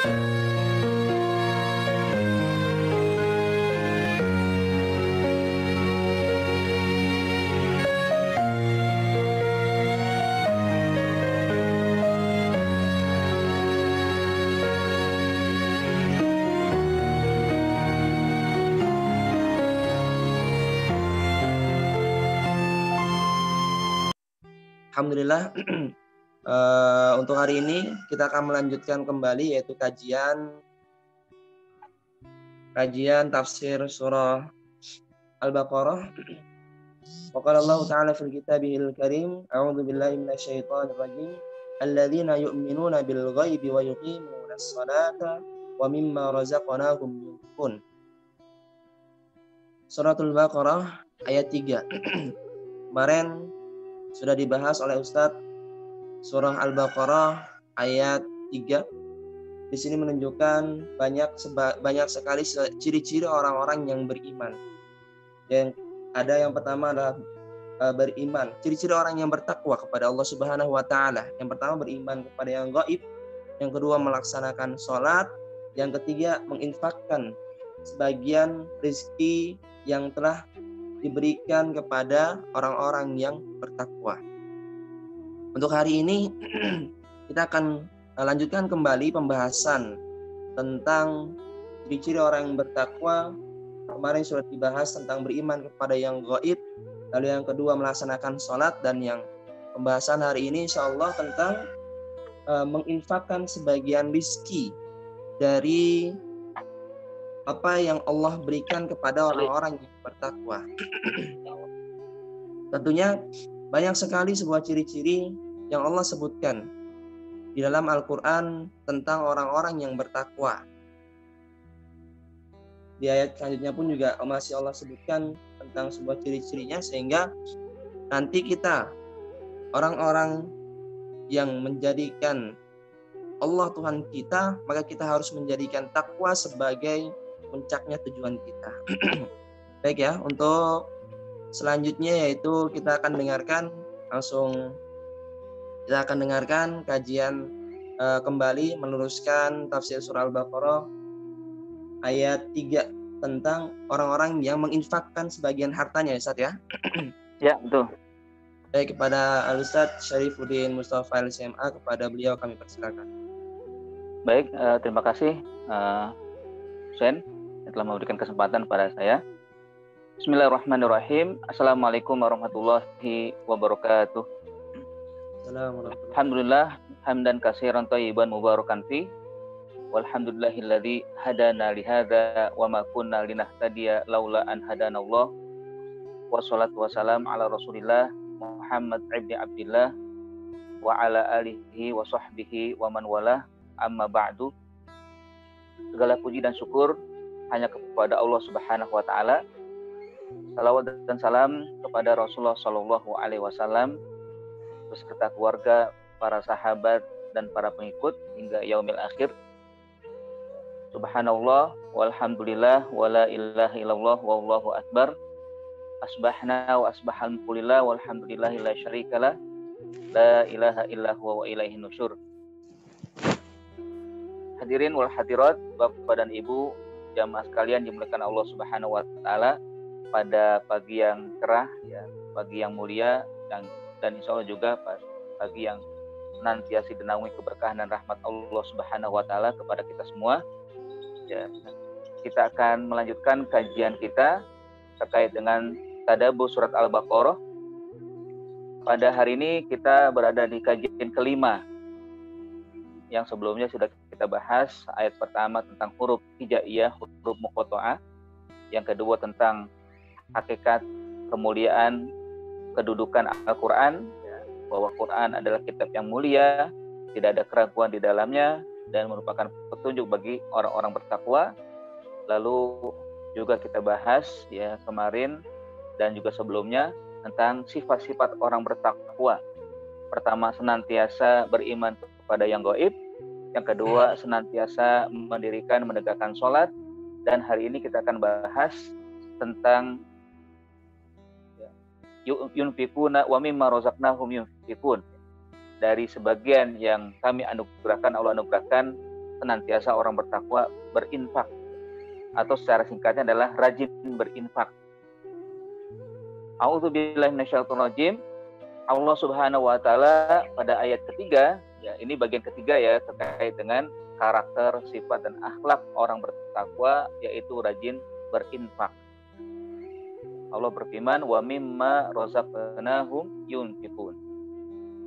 Alhamdulillah. Untuk hari ini kita akan melanjutkan kembali yaitu kajian tafsir surah Al-Baqarah. Wa qala Allah Ta'ala fil kitabihil karim, a'udzu billahi minasyaitonir rajim, alladzina yu'minuna bil ghaibi wa yuqimunas salata wa mimma razaqnahum yunfiqun. Suratul Baqarah ayat 3. Kemarin sudah dibahas oleh Ustadz surah Al-Baqarah ayat 3. Di sini menunjukkan banyak sekali ciri-ciri orang-orang yang beriman. Yang ada yang pertama adalah beriman. Ciri-ciri orang yang bertakwa kepada Allah Subhanahu wa taala. Yang pertama beriman kepada yang gaib, yang kedua melaksanakan sholat, yang ketiga menginfakkan sebagian rezeki yang telah diberikan kepada orang-orang yang bertakwa. Untuk hari ini kita akan lanjutkan kembali pembahasan tentang ciri-ciri orang yang bertakwa. Kemarin sudah dibahas tentang beriman kepada yang gaib, lalu yang kedua melaksanakan sholat, dan yang pembahasan hari ini insyaallah tentang menginfakkan sebagian rezeki dari apa yang Allah berikan kepada orang-orang yang bertakwa. Tentunya banyak sekali sebuah ciri-ciri yang Allah sebutkan di dalam Al-Quran tentang orang-orang yang bertakwa. Di ayat selanjutnya pun juga masih Allah sebutkan tentang sebuah ciri-cirinya, sehingga nanti kita orang-orang yang menjadikan Allah Tuhan kita, maka kita harus menjadikan takwa sebagai puncaknya tujuan kita. Baik ya, untuk selanjutnya yaitu kita akan dengarkan kajian kembali meluruskan tafsir surah Al-Baqarah ayat 3 tentang orang-orang yang menginfakkan sebagian hartanya, Ustaz ya. Ya, betul. Baik, kepada Al-Ustaz Syarifuddin Mustafa LCMA, kepada beliau kami persilakan. Baik, terima kasih Hussein yang telah memberikan kesempatan pada saya. Bismillahirrahmanirrahim. Assalamualaikum warahmatullahi wabarakatuh. Alhamdulillah, hamdan katsiran thayyiban mubarakan fi. Walhamdulillahilladzi hadana li hadza wa ma kunna linahtadiya laula an hadanallah. Wassalatu wassalam ala Rasulillah Muhammad ibni Abdillah wa ala alihi wa sahbihi wa man walah, amma ba'du. Segala puji dan syukur hanya kepada Allah Subhanahu wa taala. Salawat dan salam kepada Rasulullah sallallahu alaihi wasallam beserta keluarga, para sahabat dan para pengikut hingga yaumil akhir. Subhanallah walhamdulillah wala ilaha illallah wallahu akbar. Asbahna wa asbahal mulillah walhamdulillahi la syarikalah, la ilaha illa huwa wa ilaihi nusyur. Hadirin wal hadirat, Bapak dan Ibu jamaah sekalian dimuliakan Allah Subhanahu wa taala, pada pagi yang cerah ya, pagi yang mulia, dan insya Allah juga pagi yang senantiasa dinaungi keberkahan dan rahmat Allah Subhanahu wa taala kepada kita semua. Ya, kita akan melanjutkan kajian kita terkait dengan tadabbur surat Al-Baqarah. Pada hari ini kita berada di kajian kelima. Yang sebelumnya sudah kita bahas ayat pertama tentang huruf hijaiyah, huruf muqatta'ah. Yang kedua tentang hakikat, kemuliaan, kedudukan Al-Quran, bahwa Quran adalah kitab yang mulia, tidak ada keraguan di dalamnya, dan merupakan petunjuk bagi orang-orang bertakwa. Lalu juga kita bahas ya kemarin dan juga sebelumnya tentang sifat-sifat orang bertakwa. Pertama, senantiasa beriman kepada yang gaib. Yang kedua, senantiasa menegakkan sholat. Dan hari ini kita akan bahas tentang yunfikuna wa mimma razaqnahum yunfikun. Dari sebagian yang kami anugerahkan, Allah anugerahkan, senantiasa orang bertakwa berinfak, atau secara singkatnya adalah rajin berinfak. A'udzubillahi minasyaitonir rajim. Allah Subhanahu wa taala pada ayat ketiga, ya ini bagian ketiga ya, terkait dengan karakter, sifat dan akhlak orang bertakwa, yaitu rajin berinfak. Allah berfirman, wa mimma razaqnahum yunfiqun.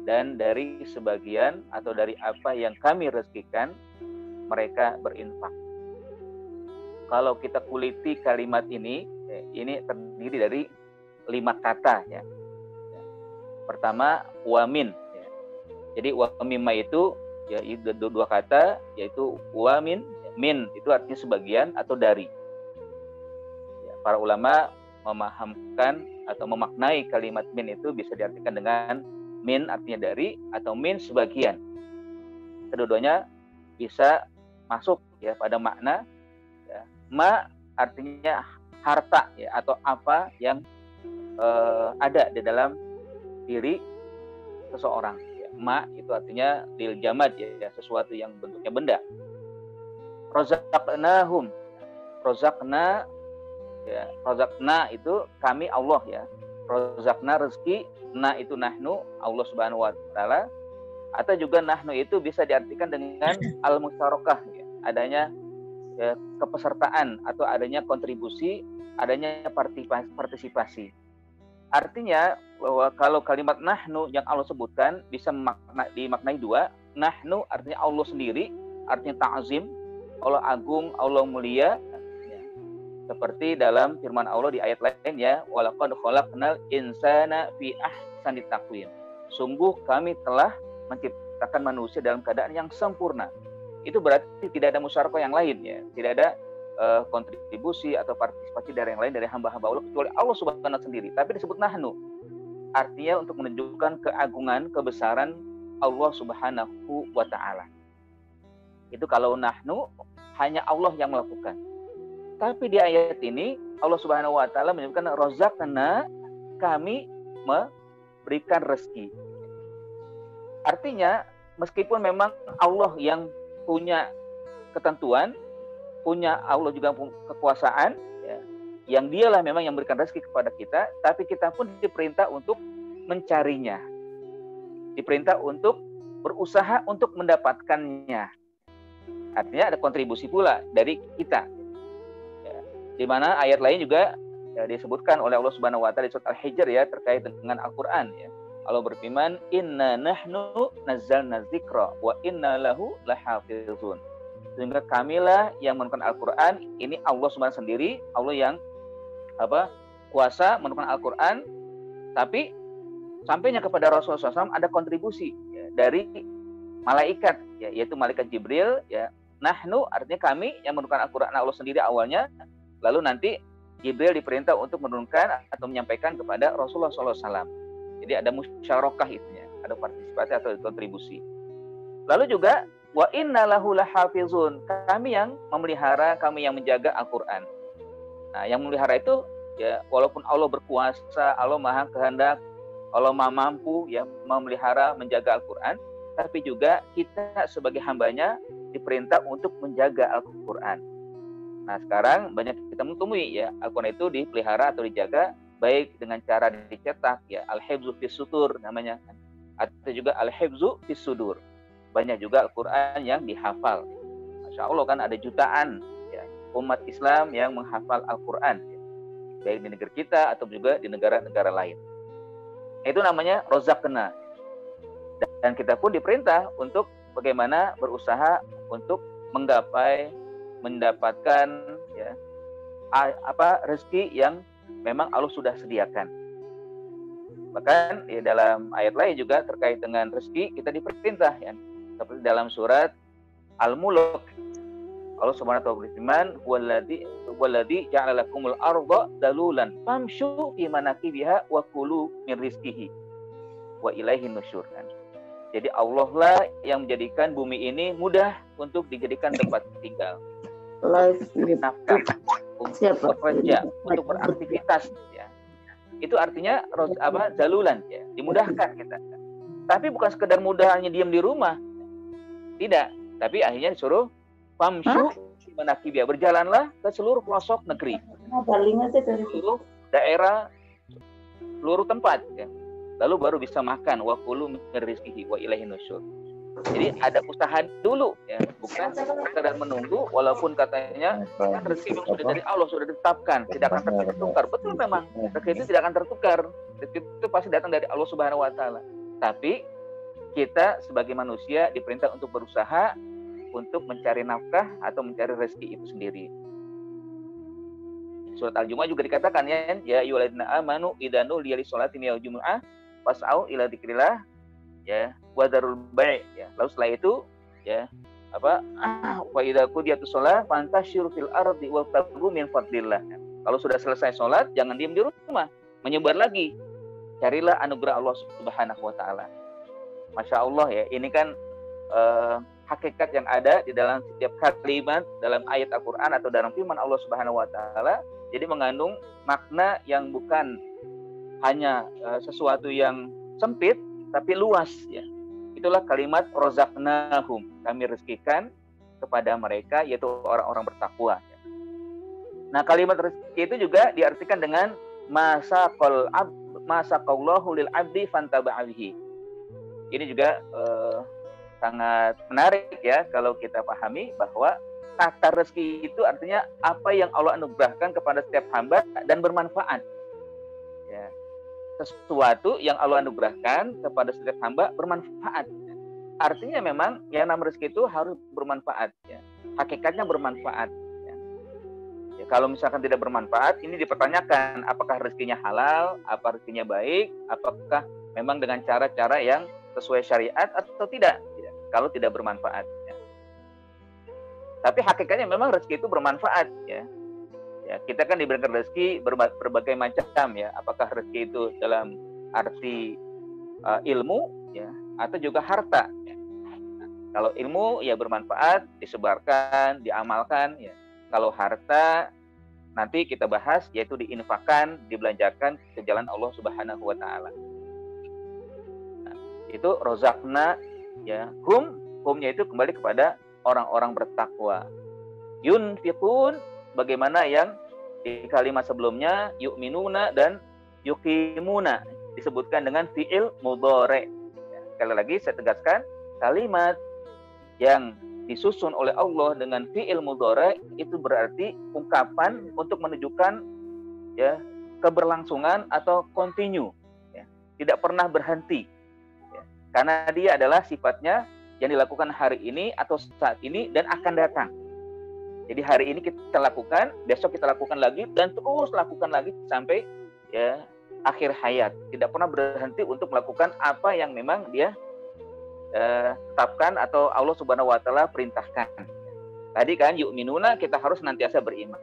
Dan dari sebagian atau dari apa yang kami rezekikan, mereka berinfak. Kalau kita kuliti kalimat ini terdiri dari 5 kata ya. Pertama, wamin. Ya. Jadi wamimma itu ya dua kata, yaitu wamin, min itu artinya sebagian atau dari. Ya, para ulama memahamkan atau memaknai kalimat min itu bisa diartikan dengan min artinya dari atau min sebagian. Kedua-duanya bisa masuk ya pada makna ya. Ma artinya harta ya atau apa yang ada di dalam diri seseorang. Ya, ma itu artinya lil jamad ya, sesuatu yang bentuknya benda. Razaqnahum. Razaqna ya, razaqna itu kami Allah ya. Razaqna rezeki, na itu nahnu Allah Subhanahu wa taala, atau juga nahnu itu bisa diartikan dengan al-musyarakah ya. Adanya ya, kepesertaan atau adanya kontribusi, adanya partisipasi. Artinya bahwa kalau kalimat nahnu yang Allah sebutkan bisa dimaknai dua. Nahnu artinya Allah sendiri, artinya ta'zim, Allah agung, Allah mulia ya. Seperti dalam firman Allah di ayat lain ya, walaqad khalaqnal insana fi ahsani taqwim. Sungguh kami telah menciptakan manusia dalam keadaan yang sempurna. Itu berarti tidak ada musyarakah yang lain ya, tidak ada kontribusi atau partisipasi dari yang lain dari hamba-hamba Allah kecuali Allah Subhanahu sendiri. Tapi disebut nahnu, artinya untuk menunjukkan keagungan, kebesaran Allah Subhanahu wa taala. Itu kalau nahnu hanya Allah yang melakukan. Tapi di ayat ini Allah Subhanahu wa taala menyebutkan razaqna, kami memberikan rezeki. Artinya meskipun memang Allah yang punya ketentuan, punya Allah juga kekuasaan ya, yang dialah memang yang memberikan rezeki kepada kita, tapi kita pun diperintah untuk mencarinya, diperintah untuk berusaha untuk mendapatkannya. Artinya ada kontribusi pula dari kita ya. Di mana ayat lain juga ya, disebutkan oleh Allah Subhanahu wa taala di surat Al-Hijr ya, terkait dengan Al-Qur'an ya. Allah berfirman, inna nahnu nazzalna dzikra wa inna lahu lahafizun. Sehingga kamilah yang menurunkan Al-Quran, ini Allah SWT sendiri, Allah yang kuasa menurunkan Al-Quran, tapi sampainya kepada Rasulullah SAW ada kontribusi ya, dari malaikat, ya, yaitu malaikat Jibril. Ya. Nahnu artinya kami yang menurunkan Al-Quran, Allah sendiri awalnya, lalu nanti Jibril diperintah untuk menurunkan atau menyampaikan kepada Rasulullah SAW. Jadi ada musyarakah itunya, ada partisipasi atau kontribusi. Lalu juga wa inna lahu lahafizun, kami yang memelihara, kami yang menjaga Al-Quran. Nah, yang memelihara itu ya walaupun Allah berkuasa, Allah maha kehendak, Allah maha mampu ya memelihara, menjaga Al-Quran, tapi juga kita sebagai hambanya diperintah untuk menjaga Al-Quran. Nah, sekarang banyak kita menemui ya Al-Quran itu dipelihara atau dijaga baik dengan cara dicetak ya, al-hifzu fis sutur namanya, atau juga al-hifzu fis sudur. Banyak juga Al-Quran yang dihafal. Masya Allah kan ada jutaan ya, umat Islam yang menghafal Al-Quran ya, baik di negeri kita atau juga di negara-negara lain. Itu namanya rozakna. Dan kita pun diperintah untuk bagaimana berusaha untuk menggapai, mendapatkan ya, rezeki yang memang Allah sudah sediakan. Bahkan ya, dalam ayat lain juga terkait dengan rezeki kita diperintah ya. Seperti dalam surat Al-Mulk, Allah Subhanahu wa taala berfirman, "Walladzi ja'ala lakumul arda dalulan famshu fi manakibiha wa kulu min rizqihi wa ilaihin nusyur." Jadi Allah lah yang menjadikan bumi ini mudah untuk dijadikan tempat tinggal, nafkah, untuk bekerja, untuk beraktivitas ya. Itu artinya dalulan ya, dimudahkan kita. Tapi bukan sekedar mudah hanya diam di rumah. Tidak, tapi akhirnya disuruh famshu manakibia, berjalanlah ke seluruh pelosok negeri, seluruh daerah, seluruh tempat ya. Lalu baru bisa makan, wa kulu min rizqihi wa ilaihi nusyur. Jadi ada usaha dulu ya, bukan sekedar menunggu, walaupun katanya rezeki memang sudah dari Allah, sudah ditetapkan, tidak akan tertukar. Betul, memang rezeki itu tidak akan tertukar. Rezeki itu pasti datang dari Allah Subhanahu wa taala. Tapi kita sebagai manusia diperintah untuk berusaha untuk mencari nafkah atau mencari rezeki itu sendiri. Surat Al-Jumu'ah juga dikatakan ya ayyuhalladzina amanu idza nudiya lis-sholati min yaumil jumu'ah fas'au ila dzikrillah ya wadarul bai' ya. Lalu setelah itu ya wa idza qudiyatus shalah fantashiru fil ardi wabtaghu min fadlillah. Kalau sudah selesai sholat, jangan diam di rumah, menyebar lagi, carilah anugerah Allah Subhanahu wa taala. Masya Allah ya, ini kan hakikat yang ada di dalam setiap kalimat dalam ayat Al-Quran atau dalam firman Allah Subhanahu wa taala. Jadi mengandung makna yang bukan hanya sesuatu yang sempit, tapi luas ya. Itulah kalimat rozaqnahum, kami rezekikan kepada mereka, yaitu orang-orang bertakwa ya. Nah, kalimat rezeki itu juga diartikan dengan masaqallahu lil abdi fantaba'abihi. Ini juga sangat menarik ya kalau kita pahami bahwa kata rezeki itu artinya apa yang Allah anugerahkan kepada setiap hamba dan bermanfaat. Ya. Sesuatu yang Allah anugerahkan kepada setiap hamba bermanfaat. Artinya memang yang namanya rezeki itu harus bermanfaat. Ya. Hakikatnya bermanfaat. Ya. Ya, kalau misalkan tidak bermanfaat, ini dipertanyakan apakah rezekinya halal, apa rezekinya baik, apakah memang dengan cara-cara yang sesuai syariat atau tidak. Ya. Kalau tidak bermanfaat. Ya. Tapi hakikatnya memang rezeki itu bermanfaat. Ya. Ya, kita kan diberikan rezeki berbagai macam ya. Apakah rezeki itu dalam arti ilmu ya, atau juga harta. Ya. Nah, kalau ilmu ya bermanfaat, disebarkan, diamalkan. Ya. Kalau harta nanti kita bahas, yaitu diinfakkan, dibelanjakan ke jalan Allah Subhanahu wa taala. Nah, itu rozakna ya. Humnya itu kembali kepada orang-orang bertakwa. Yunfiqun, bagaimana yang di kalimat sebelumnya yu'minuna dan yuqimuna disebutkan dengan fi'il mudhari. Ya, sekali lagi saya tegaskan, kalimat yang disusun oleh Allah dengan fi'il mudhari itu berarti ungkapan untuk menunjukkan ya keberlangsungan atau continue ya, tidak pernah berhenti ya, karena dia adalah sifatnya yang dilakukan hari ini atau saat ini dan akan datang. Jadi hari ini kita lakukan, besok kita lakukan lagi, dan terus lakukan lagi sampai ya akhir hayat. Tidak pernah berhenti untuk melakukan apa yang memang dia tetapkan atau Allah Subhanahu wa taala perintahkan. Tadi kan yu'minuna, kita harus senantiasa beriman.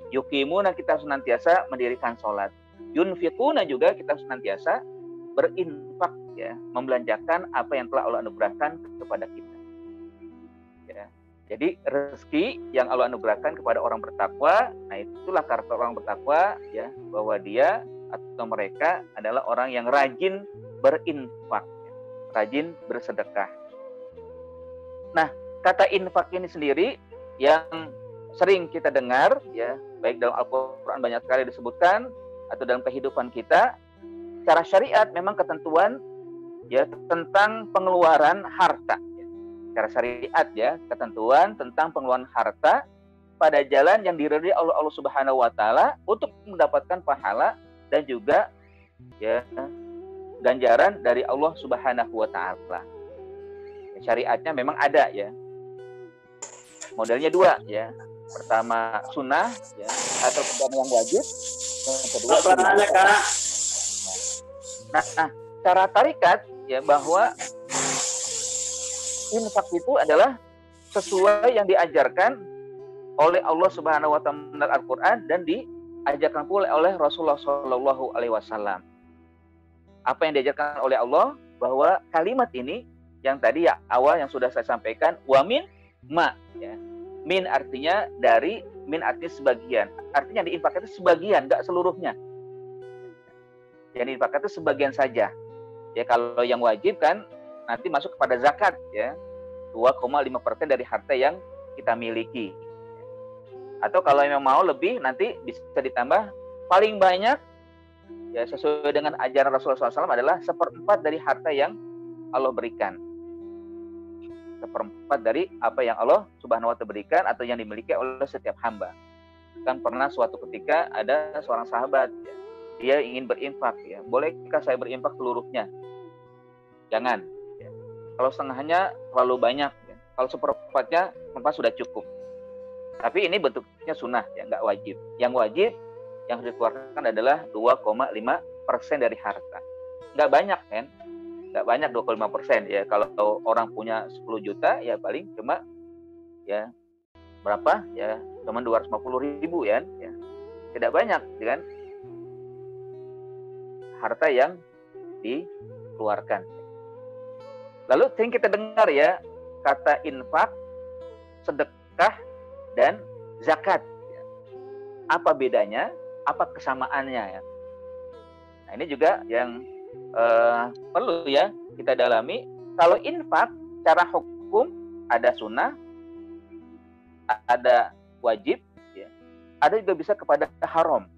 Yuqimuna, kita harus senantiasa mendirikan sholat. Yunfiquna juga kita harus senantiasa berinfak ya, membelanjakan apa yang telah Allah anugerahkan kepada kita. Ya. Jadi rezeki yang Allah anugerahkan kepada orang bertakwa, nah itulah karakter orang bertakwa ya, bahwa dia atau mereka adalah orang yang rajin berinfak, ya, rajin bersedekah. Nah, kata infak ini sendiri yang sering kita dengar ya, baik dalam Al-Qur'an banyak sekali disebutkan atau dalam kehidupan kita, secara syariat memang ketentuan ya tentang pengeluaran harta. Secara syariat ya, ketentuan tentang pengeluaran harta pada jalan yang diridhai oleh Allah Subhanahu wa taala untuk mendapatkan pahala dan juga ya ganjaran dari Allah Subhanahu wa taala. Syariatnya memang ada ya. Modelnya dua ya. Pertama sunnah ya, atau yang wajib. Yang kedua nah, cara tarikat ya bahwa infak itu adalah sesuai yang diajarkan oleh Allah Subhanahu wa taala Al-Qur'an dan diajarkan pula oleh Rasulullah Shallallahu alaihi wasallam. Apa yang diajarkan oleh Allah, bahwa kalimat ini yang tadi ya awal yang sudah saya sampaikan, wa min ma ya. Min artinya dari, min artinya sebagian. Artinya diinfakkan itu sebagian, enggak seluruhnya. Yang diinfakkan itu sebagian saja. Ya kalau yang wajib kan nanti masuk kepada zakat ya, 2,5% dari harta yang kita miliki. Atau kalau memang mau lebih, nanti bisa ditambah paling banyak ya sesuai dengan ajaran Rasulullah SAW adalah 1/4 dari harta yang Allah berikan. 1/4 dari apa yang Allah Subhanahu wa Ta'ala berikan atau yang dimiliki oleh setiap hamba. Kan pernah suatu ketika ada seorang sahabat ya, dia ingin berinfak ya. Bolehkah saya berinfak seluruhnya? Jangan. Ya. Kalau setengahnya terlalu banyak. Ya. Kalau 1/4-nya sudah cukup. Tapi ini bentuknya sunnah ya, nggak wajib. Yang wajib yang harus dikeluarkan adalah 2,5% dari harta. Nggak banyak kan? Nggak banyak 2,5% ya. Kalau orang punya 10 juta ya paling cuma ya berapa ya, cuma 250.000 ya. Tidak banyak kan harta yang dikeluarkan. Lalu sering kita dengar ya kata infak, sedekah, dan zakat. Apa bedanya? Apa kesamaannya ya? Nah, ini juga yang perlu ya kita dalami. Kalau infak secara hukum ada sunnah, ada wajib, ya. Ada juga bisa kepada haram.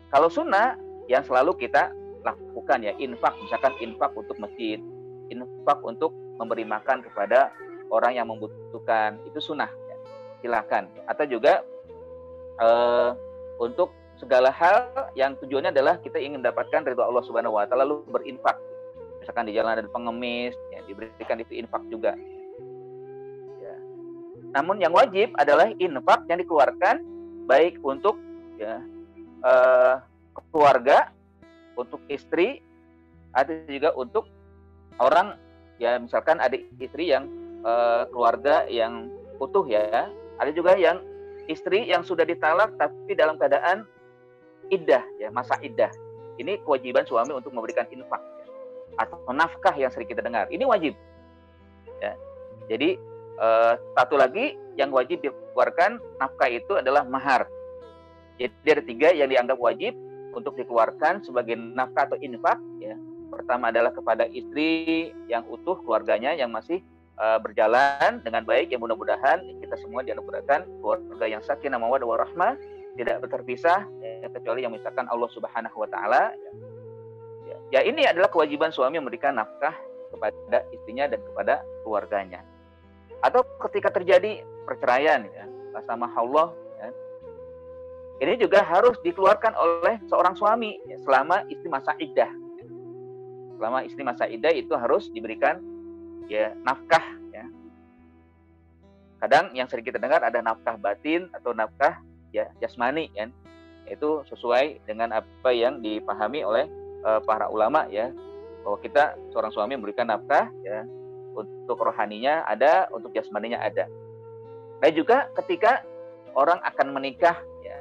Kalau sunnah yang selalu kita lakukan ya infak, misalkan infak untuk masjid, infak untuk memberi makan kepada orang yang membutuhkan, itu sunnah ya. Silakan. Atau juga untuk segala hal yang tujuannya adalah kita ingin mendapatkan ridha Allah Subhanahu wa Ta'ala, lalu berinfak. Misalkan di jalan ada pengemis, ya, diberikan itu infak juga. Ya. Namun yang wajib adalah infak yang dikeluarkan baik untuk ya keluarga, untuk istri, atau juga untuk orang ya misalkan ada istri yang keluarga yang utuh ya, ada juga yang istri yang sudah ditalak tapi dalam keadaan iddah ya, masa iddah. Ini kewajiban suami untuk memberikan infak ya. Atau nafkah yang sering kita dengar. Ini wajib. Ya. Jadi satu lagi yang wajib dikeluarkan nafkah itu adalah mahar. Jadi ada 3 yang dianggap wajib untuk dikeluarkan sebagai nafkah atau infak ya. Pertama adalah kepada istri yang utuh, keluarganya yang masih berjalan dengan baik, yang mudah-mudahan kita semua dianugerahkan keluarga yang sakinah mawaddah warahmah, tidak terpisah ya, kecuali yang misalkan Allah Subhanahu wa Ta'ala ya, ini adalah kewajiban suami memberikan nafkah kepada istrinya dan kepada keluarganya. Atau ketika terjadi perceraian ya, sama Allah ya, ini juga harus dikeluarkan oleh seorang suami ya, selama istri masa iddah. Selama istri masa iddah itu harus diberikan ya nafkah ya. Kadang yang sering kita dengar ada nafkah batin atau nafkah ya jasmani kan. Itu sesuai dengan apa yang dipahami oleh para ulama ya, bahwa kita seorang suami memberikan nafkah ya untuk rohaninya ada, untuk jasmaninya ada. Dan juga ketika orang akan menikah ya,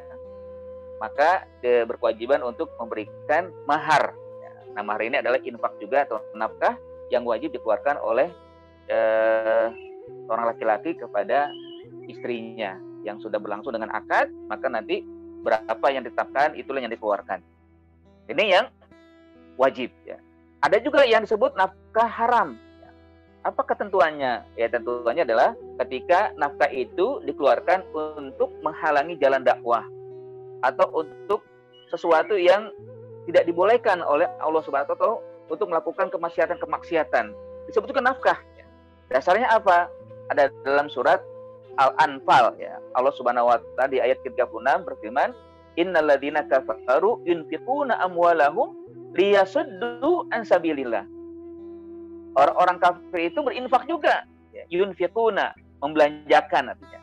maka berkewajiban untuk memberikan mahar. Ya. Nah, mahar ini adalah infak juga atau nafkah yang wajib dikeluarkan oleh seorang laki-laki kepada istrinya yang sudah berlangsung dengan akad, maka nanti berapa yang ditetapkan itulah yang dikeluarkan. Ini yang wajib ya. Ada juga yang disebut nafkah haram. Ya. Apa ketentuannya? Ya, tentuannya adalah ketika nafkah itu dikeluarkan untuk menghalangi jalan dakwah atau untuk sesuatu yang tidak dibolehkan oleh Allah Subhanahu wa Ta'ala untuk melakukan kemaksiatan. Disebut juga nafkah. Ya. Dasarnya apa? Ada dalam surat Al-Anfal ya. Allah Subhanahu wa Ta'ala di ayat 36 berfirman, "Innal ladzina kafaru yunfiquna amwalahum liyasuddu an sabilillah." Orang-orang kafir itu berinfak juga. Ya. Yunfiquna, membelanjakan artinya.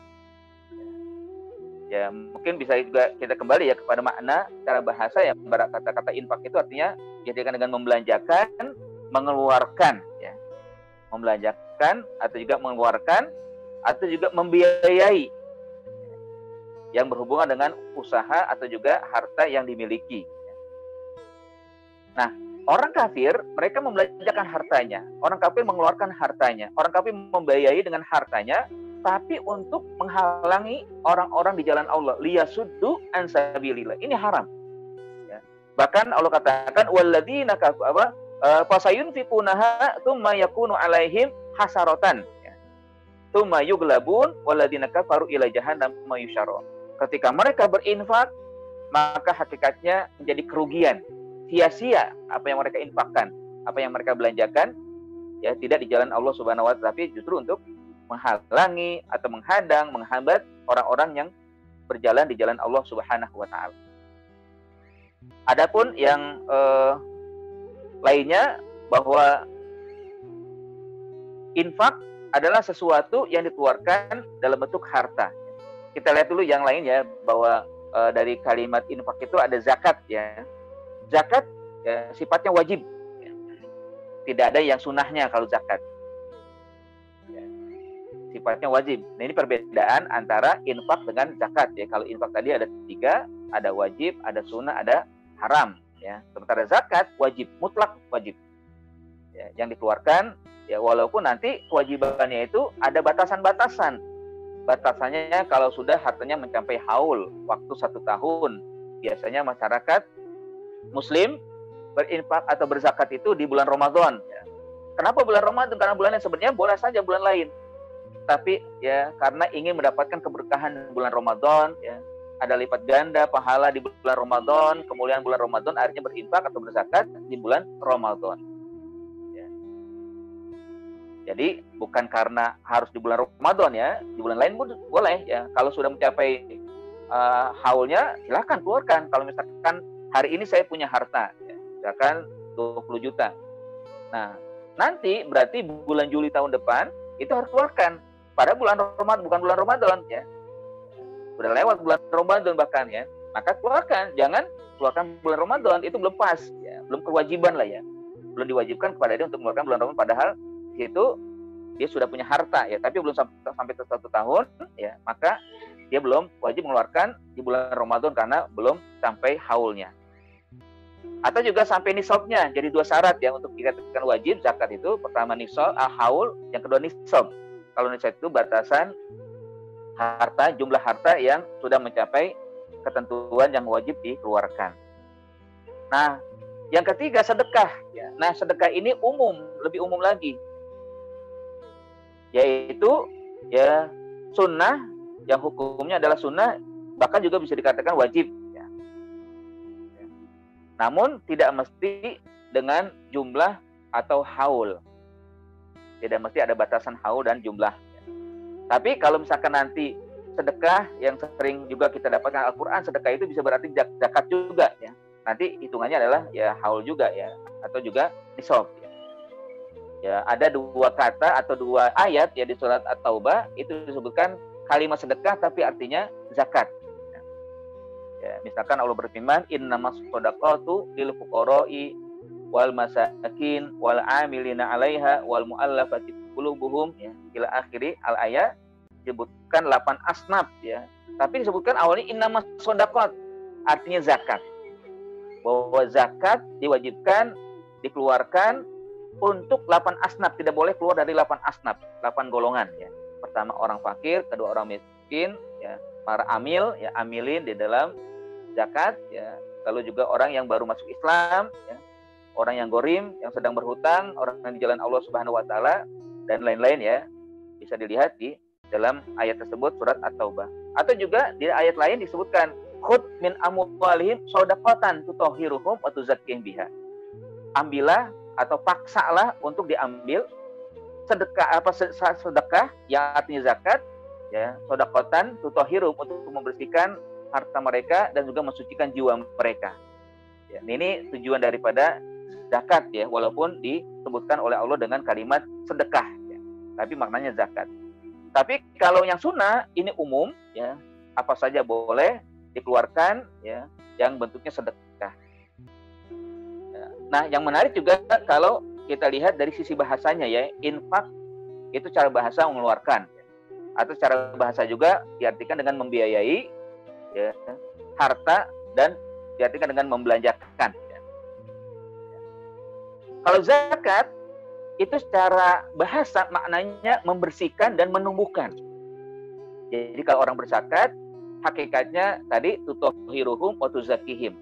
Ya, mungkin bisa juga kita kembali ya kepada makna secara bahasa ya, kata-kata infak itu artinya dijadikan dengan membelanjakan, mengeluarkan ya. Membelanjakan atau juga mengeluarkan atau juga membiayai yang berhubungan dengan usaha atau juga harta yang dimiliki. Nah, orang kafir mereka membelanjakan hartanya, orang kafir mengeluarkan hartanya, orang kafir membiayai dengan hartanya, tapi untuk menghalangi orang-orang di jalan Allah, liyasuddu an sabilillah. Ini haram. Ya. Bahkan Allah katakan walladzina fasayunfiqunaha tsumma yakunu alaihim hasaratan. Ya. tsumma yughlabun walladzina kafaru ila jahannam yusyarun. Ketika mereka berinfak, maka hakikatnya menjadi kerugian, sia-sia apa yang mereka infakkan, apa yang mereka belanjakan, ya tidak di jalan Allah Subhanahu wa taala, tapi justru untuk menghalangi atau menghadang, menghambat orang-orang yang berjalan di jalan Allah Subhanahu wa taala. Adapun yang lainnya, bahwa infak adalah sesuatu yang dikeluarkan dalam bentuk harta. Kita lihat dulu yang lain ya, bahwa dari kalimat infak itu ada zakat ya. Zakat ya, sifatnya wajib. Tidak ada yang sunahnya kalau zakat. Ya, sifatnya wajib. Nah, ini perbedaan antara infak dengan zakat ya. Kalau infak tadi ada 3, ada wajib, ada sunnah, ada haram ya. Sementara zakat wajib, mutlak wajib. Ya, yang dikeluarkan ya, walaupun nanti kewajibannya itu ada batasan-batasan. Batasannya kalau sudah hartanya mencapai haul, waktu 1 tahun. Biasanya masyarakat Muslim berinfak atau berzakat itu di bulan Ramadan. Ya. Kenapa bulan Ramadan? Karena bulan yang sebenarnya boleh saja bulan lain. Tapi ya karena ingin mendapatkan keberkahan bulan Ramadan, ya ada lipat ganda pahala di bulan Ramadan. Kemudian bulan Ramadan akhirnya berinfak atau berzakat di bulan Ramadan. Jadi bukan karena harus di bulan Ramadan ya, di bulan lain boleh ya. Kalau sudah mencapai haulnya, silakan keluarkan. Kalau misalkan hari ini saya punya harta, ya, misalkan 20 juta. Nah, nanti berarti bulan Juli tahun depan itu harus keluarkan. Pada bulan Ramadan, bukan bulan Ramadan ya. Sudah lewat bulan Ramadan bahkan ya. Maka keluarkan, jangan keluarkan bulan Ramadan, itu belum pas ya, belum kewajiban lah ya. Belum diwajibkan kepada dia untuk mengeluarkan bulan Ramadan, padahal itu dia sudah punya harta ya, tapi belum sampai ke 1 tahun ya, maka dia belum wajib mengeluarkan di bulan Ramadan karena belum sampai haulnya. Atau juga sampai nisabnya, jadi 2 syarat ya untuk dikatakan wajib zakat itu. Pertama nisab, haul, yang kedua nisab. Kalau nisab itu batasan harta, jumlah harta yang sudah mencapai ketentuan yang wajib dikeluarkan. Nah, yang ketiga sedekah ya. Nah, sedekah ini umum, lebih umum lagi. Yaitu ya sunnah, yang hukumnya adalah sunnah, bahkan juga bisa dikatakan wajib ya. Namun tidak mesti dengan jumlah atau haul, tidak mesti ada batasan haul dan jumlah ya. Tapi kalau misalkan nanti sedekah yang sering juga kita dapatkan Al-Quran, sedekah itu bisa berarti zakat juga ya. Nanti hitungannya adalah ya haul juga ya, atau juga nisab ya. Ya, ada 2 kata atau 2 ayat ya di surat At-Taubah itu disebutkan kalimat sedekah tapi artinya zakat. Ya, misalkan Allah berfirman, innamas shadaqatu lil fuqara'i wal masakin wal 'amilina 'alaiha wal mu'allafati qulubuhum ya, ila akhiri al-ayat, disebutkan 8 asnaf ya. Tapi disebutkan awalnya innamas shadaqat, artinya zakat. Bahwa zakat diwajibkan dikeluarkan untuk 8 asnaf, tidak boleh keluar dari 8 asnaf, 8 golongan ya. Pertama orang fakir, kedua orang miskin ya, para amil ya, amilin di dalam zakat ya, lalu juga orang yang baru masuk Islam ya, orang yang gorim, yang sedang berhutang, orang yang di jalan Allah Subhanahu wa taala dan lain-lain ya. Bisa dilihat di dalam ayat tersebut surat At-Taubah. Atau juga di ayat lain disebutkan khudz min amwalihim shadaqatan tutahhiruhum wa tuzakkihim biha. Ambillah atau paksalah untuk diambil sedekah yang artinya zakat ya, shadaqatan tutahhiruhum, untuk membersihkan harta mereka dan juga mensucikan jiwa mereka. Ya, ini tujuan daripada zakat ya, walaupun disebutkan oleh Allah dengan kalimat sedekah ya, tapi maknanya zakat. Tapi kalau yang sunnah ini umum ya, apa saja boleh dikeluarkan ya, yang bentuknya sedekah. Nah, yang menarik juga kalau kita lihat dari sisi bahasanya ya, infak itu cara bahasa mengeluarkan ya, atau cara bahasa juga diartikan dengan membiayai ya, harta, dan diartikan dengan membelanjakan ya. Kalau zakat itu secara bahasa maknanya membersihkan dan menumbuhkan. Jadi kalau orang berzakat hakikatnya tadi tutahhiruhum wa tuzakkihim,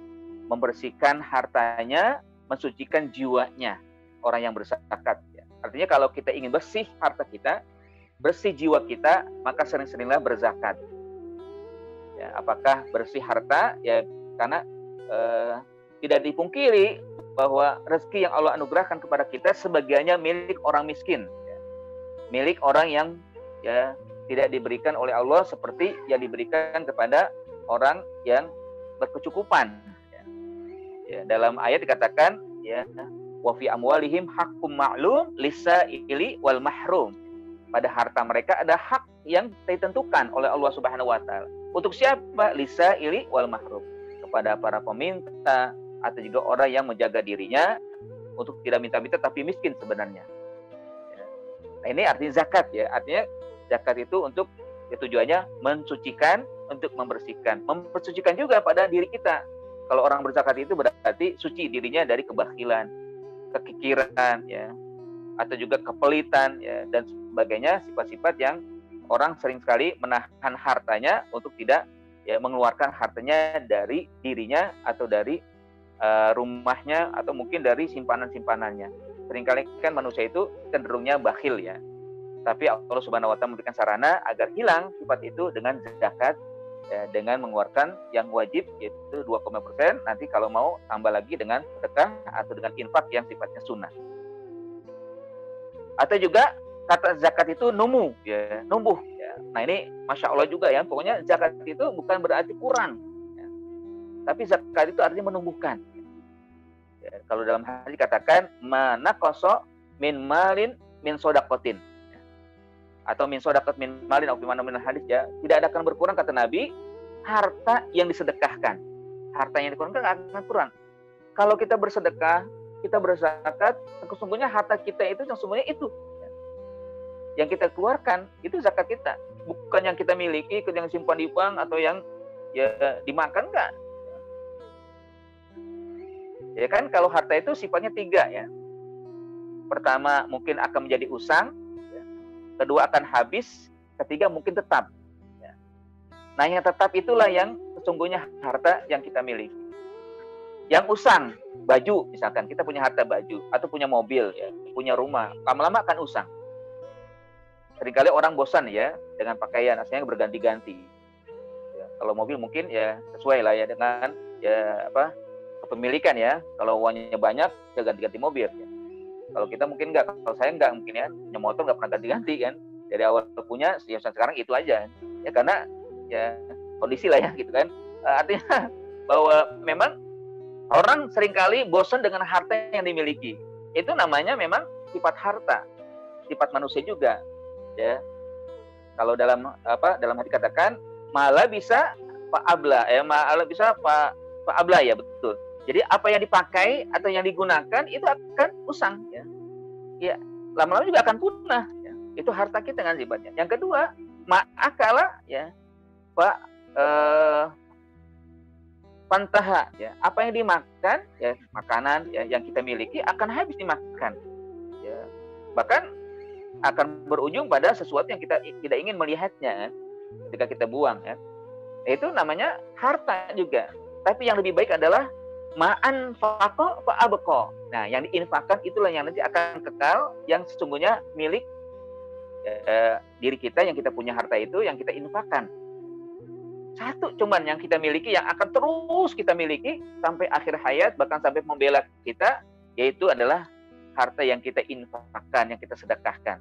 membersihkan hartanya, mensucikan jiwanya orang yang berzakat ya. Artinya kalau kita ingin bersih harta kita, bersih jiwa kita, maka sering-seringlah berzakat. Ya, apakah bersih harta? Ya, karena tidak dipungkiri bahwa rezeki yang Allah anugerahkan kepada kita sebagiannya milik orang miskin, ya. Milik orang yang ya tidak diberikan oleh Allah seperti yang diberikan kepada orang yang berkecukupan. Ya. Ya, dalam ayat dikatakan, ya, wa fi amwalihim haqqum ma'lum lis-sa'ili wal mahrum. Pada harta mereka ada hak yang ditentukan oleh Allah Subhanahu wa taala. Untuk siapa? Lis-sa'ili wal mahrum. Kepada para peminta atau juga orang yang menjaga dirinya untuk tidak minta-minta tapi miskin sebenarnya. Ya. Nah, ini artinya zakat, ya. Artinya zakat itu untuk tujuannya mensucikan, untuk membersihkan. Mempersucikan juga pada diri kita. Kalau orang berzakat itu berarti suci dirinya dari kebakilan, kekikiran, ya, atau juga kepelitan, ya, dan sebagainya, sifat-sifat yang orang sering sekali menahan hartanya untuk tidak, ya, mengeluarkan hartanya dari dirinya atau dari rumahnya atau mungkin dari simpanan-simpanannya. Seringkali kan manusia itu cenderungnya bakhil, ya. Tapi Allah Subhanahu wa taala memberikan sarana agar hilang sifat itu dengan zakat, ya, dengan mengeluarkan yang wajib yaitu 2,5%, nanti kalau mau tambah lagi dengan sedekah atau dengan infak yang sifatnya sunnah. Atau juga kata zakat itu numu, ya, numbuh, ya. Nah, ini Masya Allah juga, ya. Pokoknya zakat itu bukan berarti kurang, ya. Tapi zakat itu artinya menumbuhkan, ya. Kalau dalam hadis dikatakan mana koso min malin min sodakotin, ya. Atau min sodakot min malin atau mana min hadis, ya, tidak akan berkurang kata Nabi harta yang disedekahkan. Harta yang dikurangkan akan kurang. Kalau kita bersedekah, kita berzakat, sesungguhnya harta kita itu sesungguhnya itu, ya, yang kita keluarkan itu zakat kita, bukan yang kita miliki, yang simpan di bank atau yang, ya, dimakan, enggak. Ya kan, kalau harta itu sifatnya 3, ya. Pertama mungkin akan menjadi usang, ya. Kedua akan habis, ketiga mungkin tetap, ya. Nah, yang tetap itulah yang sesungguhnya harta yang kita miliki. Yang usang, baju misalkan, kita punya harta baju atau punya mobil, ya, punya rumah, lama-lama akan usang. Seringkali orang bosan, ya, dengan pakaian, asalnya berganti-ganti. Ya, kalau mobil mungkin, ya, sesuai lah, ya, dengan, ya, apa, kepemilikan, ya. Kalau uangnya banyak, ya ganti-ganti mobil, ya. Kalau kita mungkin enggak, kalau saya enggak mungkin, ya, punya motor enggak pernah ganti-ganti, kan. Dari awal punya, ya, sekarang itu aja. Ya karena, ya, kondisi lah, ya, gitu kan. Artinya bahwa memang orang seringkali bosan dengan harta yang dimiliki. Itu namanya memang sifat harta, sifat manusia juga, ya. Kalau dalam hadis katakan malah bisa Pak Abla, ya, malah bisa Pak Abla, ya, betul. Jadi apa yang dipakai atau yang digunakan itu akan usang, ya. Ya, lama-lama juga akan punah, ya. Itu harta kita kan sifatnya. Yang kedua, ma'akala, ya, Pak pantaha, ya, apa yang dimakan, ya, makanan, ya, yang kita miliki akan habis dimakan, ya. Bahkan akan berujung pada sesuatu yang kita tidak ingin melihatnya, ketika kita buang, ya. Itu namanya harta juga. Tapi yang lebih baik adalah ma'an faqo fa'abqo. Nah, yang diinfakkan itulah yang nanti akan kekal, yang sesungguhnya milik, diri kita, yang kita punya harta itu yang kita infakkan. Satu cuman yang kita miliki, yang akan terus kita miliki sampai akhir hayat, bahkan sampai membela kita, yaitu adalah harta yang kita infakkan, yang kita sedekahkan.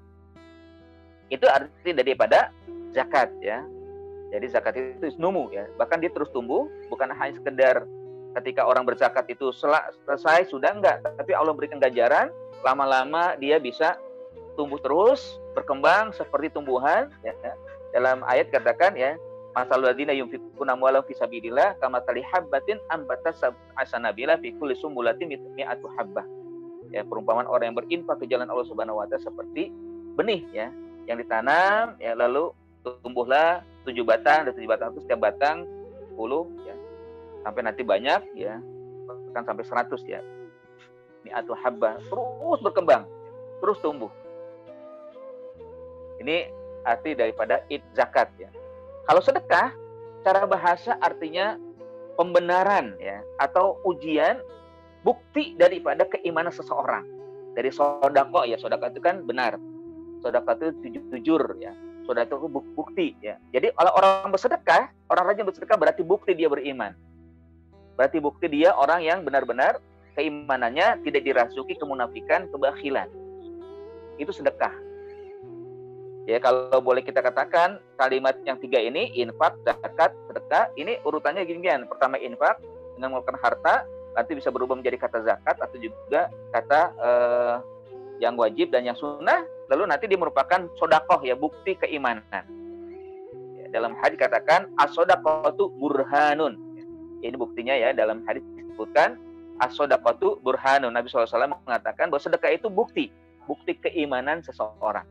Itu arti daripada zakat, ya. Jadi zakat itu numu, ya. Bahkan dia terus tumbuh, bukan hanya sekedar ketika orang berzakat itu selesai, sudah, enggak. Tapi Allah berikan ganjaran, lama-lama dia bisa tumbuh terus, berkembang seperti tumbuhan, ya. Dalam ayat katakan, ya, masalul ladzina yunfiquna amwalahum fi sabilillah kamathali habbatin ambatat sab'a sanabila fi kulli sumbulatin mi'atu habbah. Ya, perumpamaan orang yang berinfak ke jalan Allah Subhanahu wa taala seperti benih, ya, yang ditanam, ya, lalu tumbuhlah 7 batang, dan 7 batang itu setiap batang 10, ya, sampai nanti banyak, ya, bahkan sampai 100, ya. Mi'atu habbah, terus berkembang, terus tumbuh. Ini arti daripada zakat, ya. Kalau sedekah, cara bahasa artinya pembenaran, ya, atau ujian, bukti daripada keimanan seseorang. Dari sodako, ya, sodako itu kan benar. Sedekah itu jujur ya. Sedekah itu bukti ya. Jadi kalau orang bersedekah, orang rajin bersedekah berarti bukti dia beriman. Berarti bukti dia orang yang benar-benar keimanannya tidak dirasuki kemunafikan, kebakhilan. Itu sedekah. Ya, kalau boleh kita katakan kalimat yang 3 ini, infak, zakat, sedekah, ini urutannya gini-gini. Pertama infak dengan mengeluarkan harta, nanti bisa berubah menjadi kata zakat atau juga kata yang wajib dan yang sunnah, lalu nanti dia merupakan sodakoh ya, bukti keimanan. Ya, dalam hadis katakan as-sodaqatu burhanun. Ini buktinya ya, dalam hadis disebutkan as-sodaqatu burhanun. Nabi SAW mengatakan bahwa sedekah itu bukti keimanan seseorang.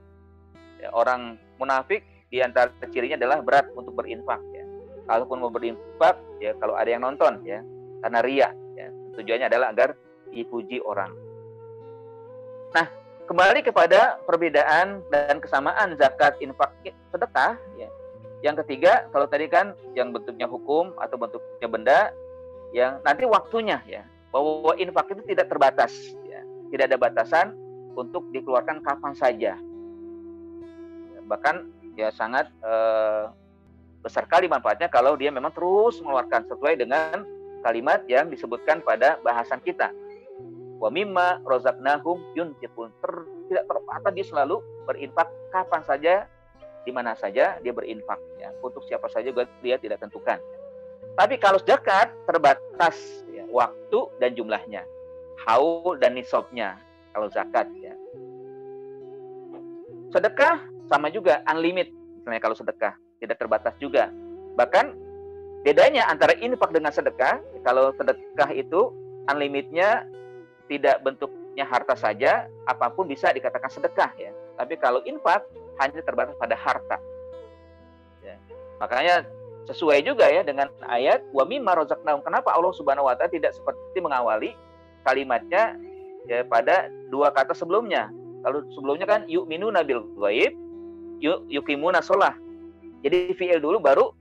Ya, orang munafik di antara cirinya adalah berat untuk berinfak ya. Kalaupun mau berinfak ya, kalau ada yang nonton ya, karena riya ya, tujuannya adalah agar dipuji orang. Nah, kembali kepada perbedaan dan kesamaan zakat, infak, sedekah ya. Yang ketiga, kalau tadi kan yang bentuknya hukum atau bentuknya benda, yang nanti waktunya ya, bahwa infak itu tidak terbatas ya. Tidak ada batasan untuk dikeluarkan kapan saja. Bahkan ya sangat besar kali manfaatnya kalau dia memang terus mengeluarkan sesuai dengan kalimat yang disebutkan pada bahasan kita. Wa mimma razaqnahum yunfiqun. Tidak terbatas, dia selalu berinfak kapan saja, di mana saja dia berinfak ya. Untuk siapa saja juga dia tidak tentukan. Tapi kalau zakat terbatas ya, waktu dan jumlahnya, haul dan nisabnya kalau zakat ya. Sedekah sama juga, unlimited. Misalnya kalau sedekah, tidak terbatas juga. Bahkan bedanya antara infak dengan sedekah, kalau sedekah itu unlimitednya tidak bentuknya harta saja, apapun bisa dikatakan sedekah ya. Tapi kalau infak hanya terbatas pada harta. Ya. Makanya sesuai juga ya dengan ayat wa mimma razaqnahum. Kenapa Allah Subhanahu wa taala tidak seperti mengawali kalimatnya ya pada 2 kata sebelumnya? Kalau sebelumnya kan yu'minuna bil ghaib, yuqimuna shalah. Jadi fi'il dulu baru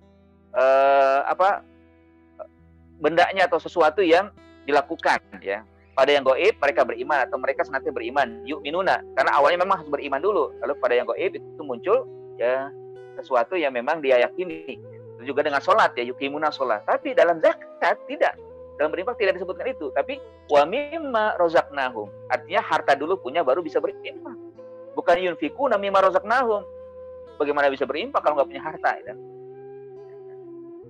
bendanya atau sesuatu yang dilakukan ya. Pada yang gaib mereka beriman atau mereka senantiasa beriman, yu'minuna. Karena awalnya memang harus beriman dulu. Lalu pada yang gaib itu muncul ya sesuatu yang memang dia yakini. Itu juga dengan salat ya, yuqimuna shalah. Tapi dalam zakat tidak. Dalam berinfak tidak disebutkan itu, tapi wa mimma razaqnahum. Artinya harta dulu punya baru bisa berinfak. Bukan yunfikuna mimma razaqnahum. Bagaimana bisa berinfak kalau nggak punya harta ya?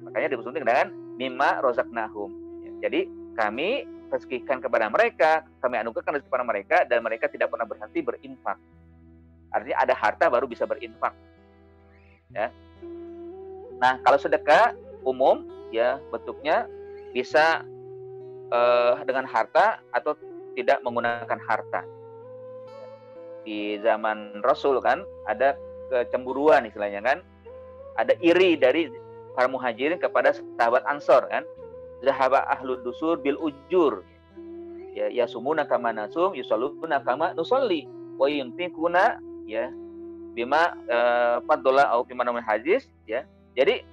Makanya disebutkan dengan mimma razaqnahum. Ya, jadi kami rezekikan kepada mereka, kami anugerahkan rezeki kepada mereka, dan mereka tidak pernah berhenti berinfak. Artinya ada harta baru bisa berinfak. Ya. Nah, kalau sedekah umum ya bentuknya bisa dengan harta atau tidak menggunakan harta. Di zaman Rasul kan ada kecemburuan istilahnya kan, ada iri dari para muhajirin kepada sahabat Ansor kan, zahaba ahlud dusur bil ujur ya, yasumuna kama nasum yusalluna kama nusalli wa yunfiquna ya bima fadla au bima namanya hadis ya. Jadi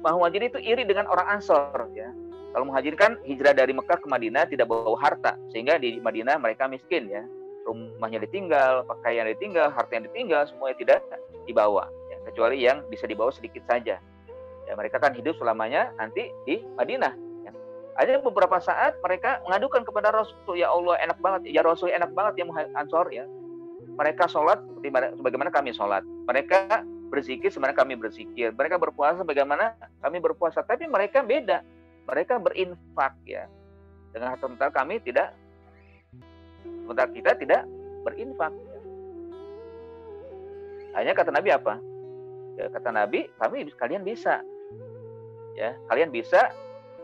muhajirin itu iri dengan orang Ansor ya. Kalau muhajirin kan hijrah dari Mekah ke Madinah tidak bawa harta, sehingga di Madinah mereka miskin ya. Rumahnya ditinggal, pakaian ditinggal, harta yang ditinggal, semuanya tidak dibawa ya, kecuali yang bisa dibawa sedikit saja. Ya, mereka kan hidup selamanya nanti di Madinah ya. Ada beberapa saat mereka mengadukan kepada Rasul, ya Allah enak banget, ya Rasul enak banget ya Ansor ya. Mereka sholat seperti bagaimana kami sholat. Mereka berzikir sebenarnya kami berzikir. Mereka berpuasa bagaimana kami berpuasa. Tapi mereka beda. Mereka berinfak ya. Dengan sementara kami tidak, sementara kita tidak berinfak. Ya. Hanya kata Nabi apa? Ya, kata Nabi, kalian bisa. Ya, kalian bisa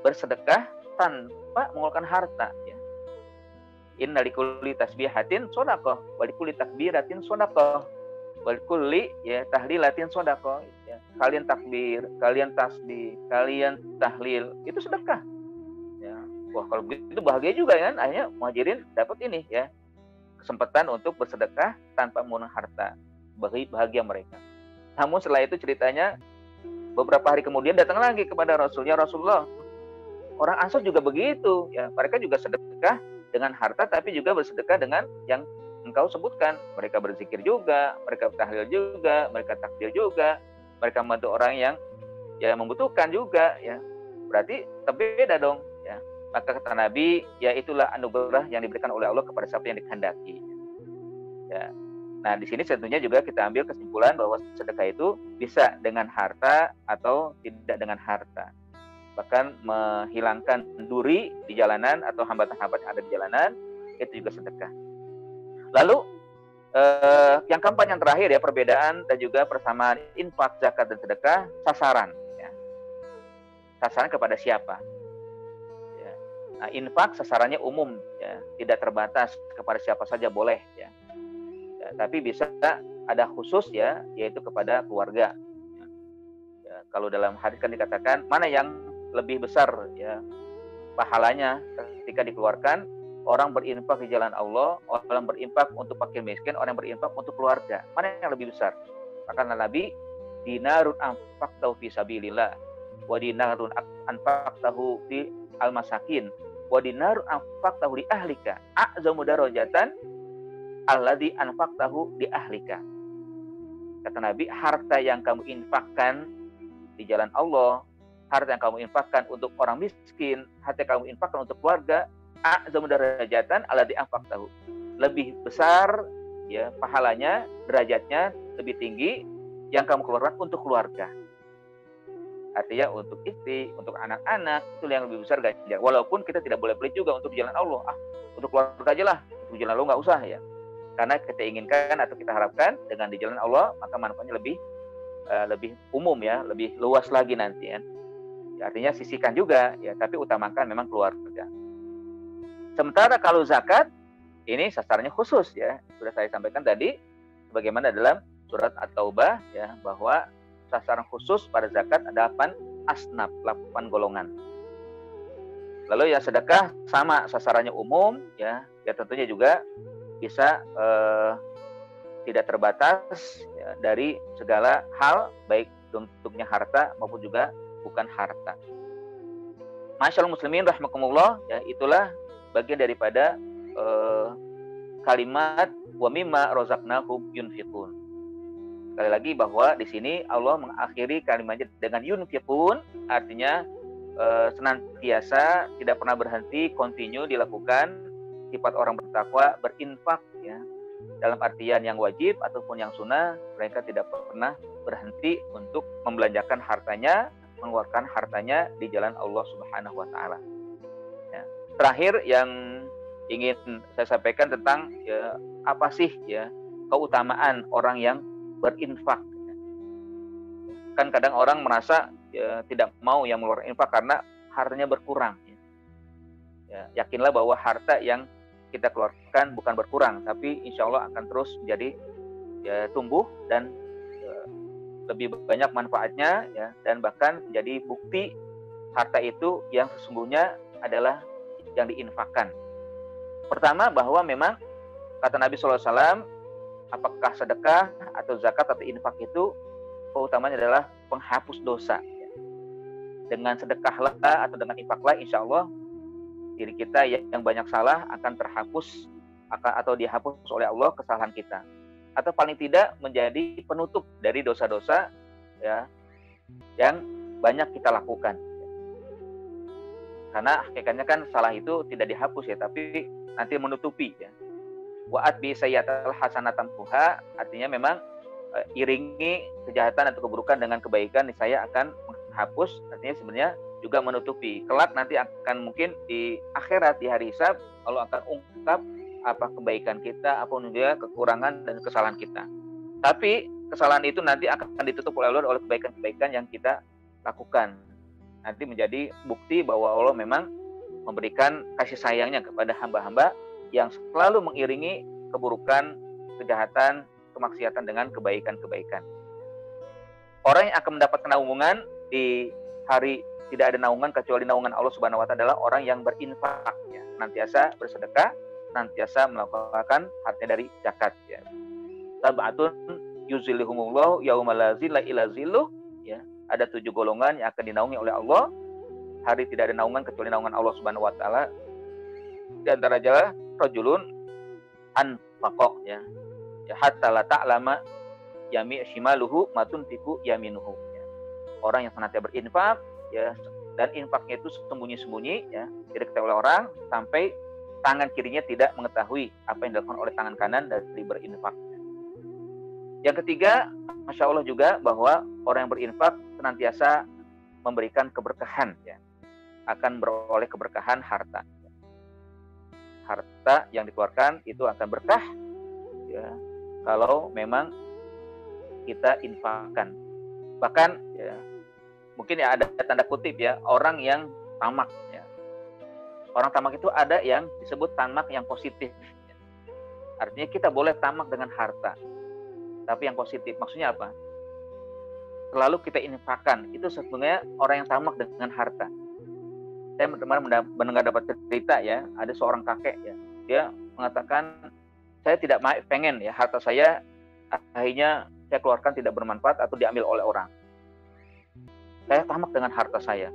bersedekah tanpa mengeluarkan harta. Ya. Inna likulli tasbihatin shadaqah, wa likulli takbiratin shadaqah, wa likulli ya tahlilatin shadaqah. Ya. Kalian takbir, kalian tasbih, kalian tahlil, itu sedekah. Ya. Wah, kalau begitu bahagia juga kan, akhirnya muhajirin dapat ini ya, kesempatan untuk bersedekah tanpa menggunakan harta. Bahagia mereka. Namun setelah itu ceritanya beberapa hari kemudian datang lagi kepada Rasulnya, Rasulullah, orang Ansor juga begitu ya, mereka juga sedekah dengan harta tapi juga bersedekah dengan yang engkau sebutkan. Mereka berzikir juga, mereka tahlil juga, mereka takbir juga, mereka membantu orang yang ya membutuhkan juga ya. Berarti beda dong ya. Maka kata Nabi, ya itulah anugerah yang diberikan oleh Allah kepada siapa yang dikehendaki. Ya. Nah, di sini tentunya juga kita ambil kesimpulan bahwa sedekah itu bisa dengan harta atau tidak dengan harta. Bahkan menghilangkan duri di jalanan atau hambatan-hambatan yang ada di jalanan, itu juga sedekah. Lalu yang keempat, yang terakhir ya, perbedaan dan juga persamaan infak, zakat, dan sedekah, sasaran. Ya. Sasaran kepada siapa? Ya. Nah, infak sasarannya umum, ya, tidak terbatas kepada siapa saja boleh. Ya. Ya, tapi bisa ada khusus ya, yaitu kepada keluarga. Ya, kalau dalam hadis kan dikatakan mana yang lebih besar ya pahalanya ketika dikeluarkan, orang berinfak di jalan Allah, orang berinfak untuk fakir miskin, orang berinfak untuk keluarga. Mana yang lebih besar? Maka Nabi, dinarun anfaqtahu fi sabilillah, wa dinarun anfaqtahu fi al-masakin, wa dinarun anfaqtahu li ahlika, a'zamu darajatan alladzi anfaqtahu di ahlika. Kata Nabi, harta yang kamu infakkan di jalan Allah, harta yang kamu infakkan untuk orang miskin, harta yang kamu infakkan untuk keluarga, a'zamu darajatan alladzi anfaqtahu. Lebih besar ya pahalanya, derajatnya lebih tinggi yang kamu keluarkan untuk keluarga. Artinya untuk istri, untuk anak-anak, itu yang lebih besar ganjar. Walaupun kita tidak boleh pelit juga untuk jalan Allah. Untuk keluarga aja lah, untuk jalan Allah nggak usah ya. Karena kita inginkan atau kita harapkan dengan di jalan Allah, maka manfaatnya lebih umum ya, lebih luas lagi nanti ya. Artinya sisihkan juga ya, tapi utamakan memang keluarga. Sementara kalau zakat, ini sasarannya khusus ya. Sudah saya sampaikan tadi, bagaimana dalam surat At-Taubah ya, bahwa sasaran khusus pada zakat ada 8 asnaf, 8 golongan. Lalu yang sedekah sama, sasarannya umum ya, ya tentunya juga bisa tidak terbatas ya, dari segala hal, baik bentuknya harta maupun juga bukan harta. Masyaallah muslimin rahimakumullah, ya itulah bagian daripada kalimat wa mimma razaqnahum yunfiqun. Sekali lagi bahwa di sini Allah mengakhiri kalimatnya dengan yunfiqun, artinya senantiasa tidak pernah berhenti, continue dilakukan sifat orang bertakwa, berinfak ya. Dalam artian yang wajib ataupun yang sunnah, mereka tidak pernah berhenti untuk membelanjakan hartanya, mengeluarkan hartanya di jalan Allah Subhanahu wa taala. Ya. Terakhir yang ingin saya sampaikan tentang ya, apa sih ya keutamaan orang yang berinfak. Kan kadang orang merasa ya, tidak mau yang mengeluarkan infak karena hartanya berkurang. Ya, yakinlah bahwa harta yang kita keluarkan bukan berkurang, tapi insya Allah akan terus menjadi ya, tumbuh dan lebih banyak manfaatnya ya, dan bahkan menjadi bukti harta itu yang sesungguhnya adalah yang diinfakkan. Pertama, bahwa memang kata Nabi SAW, apakah sedekah atau zakat atau infak itu keutamanya adalah penghapus dosa. Dengan sedekahlah atau dengan infaklah, insya Allah diri kita yang banyak salah akan terhapus atau dihapus oleh Allah kesalahan kita, atau paling tidak menjadi penutup dari dosa-dosa ya yang banyak kita lakukan. Karena hakikatnya kan salah itu tidak dihapus ya, tapi nanti menutupi ya. Wa'at bi sayyatal hasanatan puha, artinya memang iringi kejahatan atau keburukan dengan kebaikan, saya akan menghapus, artinya sebenarnya juga menutupi. Kelak nanti akan mungkin di akhirat, di hari hisab, Allah akan ungkap apa kebaikan kita, apa juga kekurangan dan kesalahan kita. Tapi kesalahan itu nanti akan ditutup oleh Allah oleh kebaikan-kebaikan yang kita lakukan. Nanti menjadi bukti bahwa Allah memang memberikan kasih sayangnya kepada hamba-hamba yang selalu mengiringi keburukan, kejahatan, kemaksiatan dengan kebaikan-kebaikan. Orang yang akan mendapatkan naungan di hari tidak ada naungan kecuali naungan Allah Subhanahu wa taala adalah orang yang berinfak ya, nantiasa bersedekah, nantiasa melakukan hartanya dari zakat ya. Sab'atun yuzilluhumullahu yauma la zilla illa zilluh ya. Ada 7 golongan yang akan dinaungi oleh Allah. Hari tidak ada naungan kecuali naungan Allah Subhanahu wa taala. Di antara jalan rajulun fakok ya. Ya hatta la ta'lama yami shimaluhu matunfiku yaminuhu. Ya. Orang yang senantiasa berinfak ya, dan infaknya itu sembunyi-sembunyi ya, tidak diketahui oleh orang sampai tangan kirinya tidak mengetahui apa yang dilakukan oleh tangan kanan dari berinfak. Yang ketiga, Masya Allah juga bahwa orang yang berinfak senantiasa memberikan keberkahan ya, akan beroleh keberkahan harta. Harta yang dikeluarkan itu akan berkah ya, kalau memang kita infakkan. Bahkan ya, mungkin ya ada tanda kutip ya, orang yang tamak ya. Orang tamak itu ada yang disebut tamak yang positif. Artinya kita boleh tamak dengan harta, tapi yang positif. Maksudnya apa? Selalu kita infakkan. Itu sebenarnya orang yang tamak dengan harta. Saya mendengar dapat cerita ya, ada seorang kakek ya, dia mengatakan, saya tidak pengen ya harta saya akhirnya saya keluarkan tidak bermanfaat atau diambil oleh orang. Saya tamak dengan harta saya.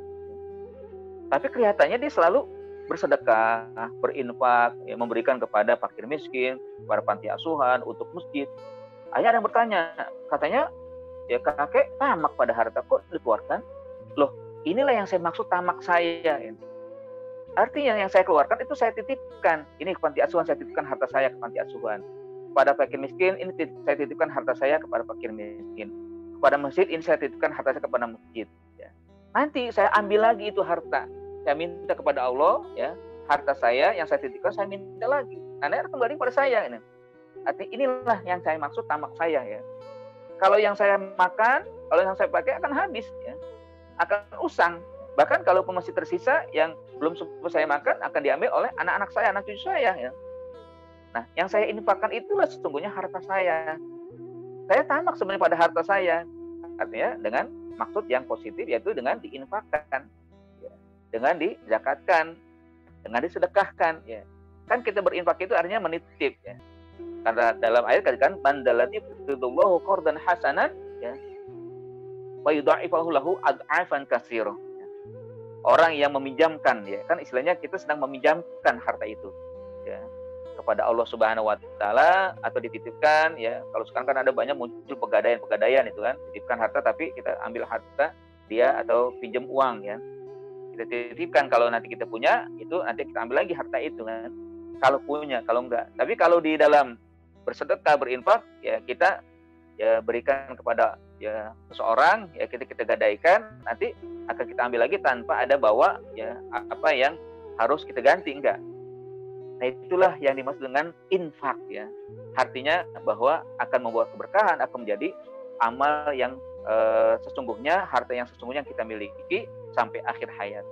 Tapi kelihatannya dia selalu bersedekah, berinfak, ya, memberikan kepada fakir miskin, kepada panti asuhan, untuk masjid. Akhirnya ada yang bertanya, katanya ya kakek tamak pada harta kok dikeluarkan? Loh, inilah yang saya maksud tamak saya. Artinya yang saya keluarkan itu saya titipkan. Ini ke panti asuhan, saya titipkan harta saya ke panti asuhan. Kepada fakir miskin, ini saya titipkan harta saya kepada fakir miskin. Kepada masjid, ini saya titipkan harta saya kepada masjid. Ya. Nanti saya ambil lagi itu harta. Saya minta kepada Allah, ya, harta saya yang saya titipkan saya minta lagi. Karena kembali pada saya. Ini. Artinya inilah yang saya maksud tamak saya. Ya. Kalau yang saya makan, kalau yang saya pakai akan habis. Ya. Akan usang. Bahkan kalaupun masih tersisa yang belum saya makan akan diambil oleh anak-anak saya, anak cucu saya. Ya. Nah, yang saya infakkan itulah sesungguhnya harta saya. Saya tamak sebenarnya pada harta saya. Artinya dengan maksud yang positif, yaitu dengan diinfakkan, ya. Dengan dizakatkan, dengan disedekahkan. Ya. Kan kita berinfak itu artinya menitip. Ya. Karena dalam ayat kan, mandalati yaqridullahu qardan hasanan, ya, wa yudha'ifahu lahu ad'afan katsira. Orang yang meminjamkan, ya kan istilahnya kita sedang meminjamkan harta itu. Ya. Kepada Allah Subhanahu wa taala atau dititipkan ya. Kalau sekarang kan ada banyak muncul pegadaian itu kan, titipkan harta tapi kita ambil harta dia atau pinjam uang ya. Kita titipkan, kalau nanti kita punya itu nanti kita ambil lagi harta itu kan. Kalau punya, kalau enggak. Tapi kalau di dalam bersedekah, berinfak ya kita ya berikan kepada ya seseorang ya, kita gadaikan, nanti akan kita ambil lagi tanpa ada bawa ya apa yang harus kita ganti, enggak. Nah, itulah yang dimaksud dengan infak ya. Artinya bahwa akan membawa keberkahan, akan menjadi amal yang sesungguhnya, harta yang sesungguhnya yang kita miliki sampai akhir hayat.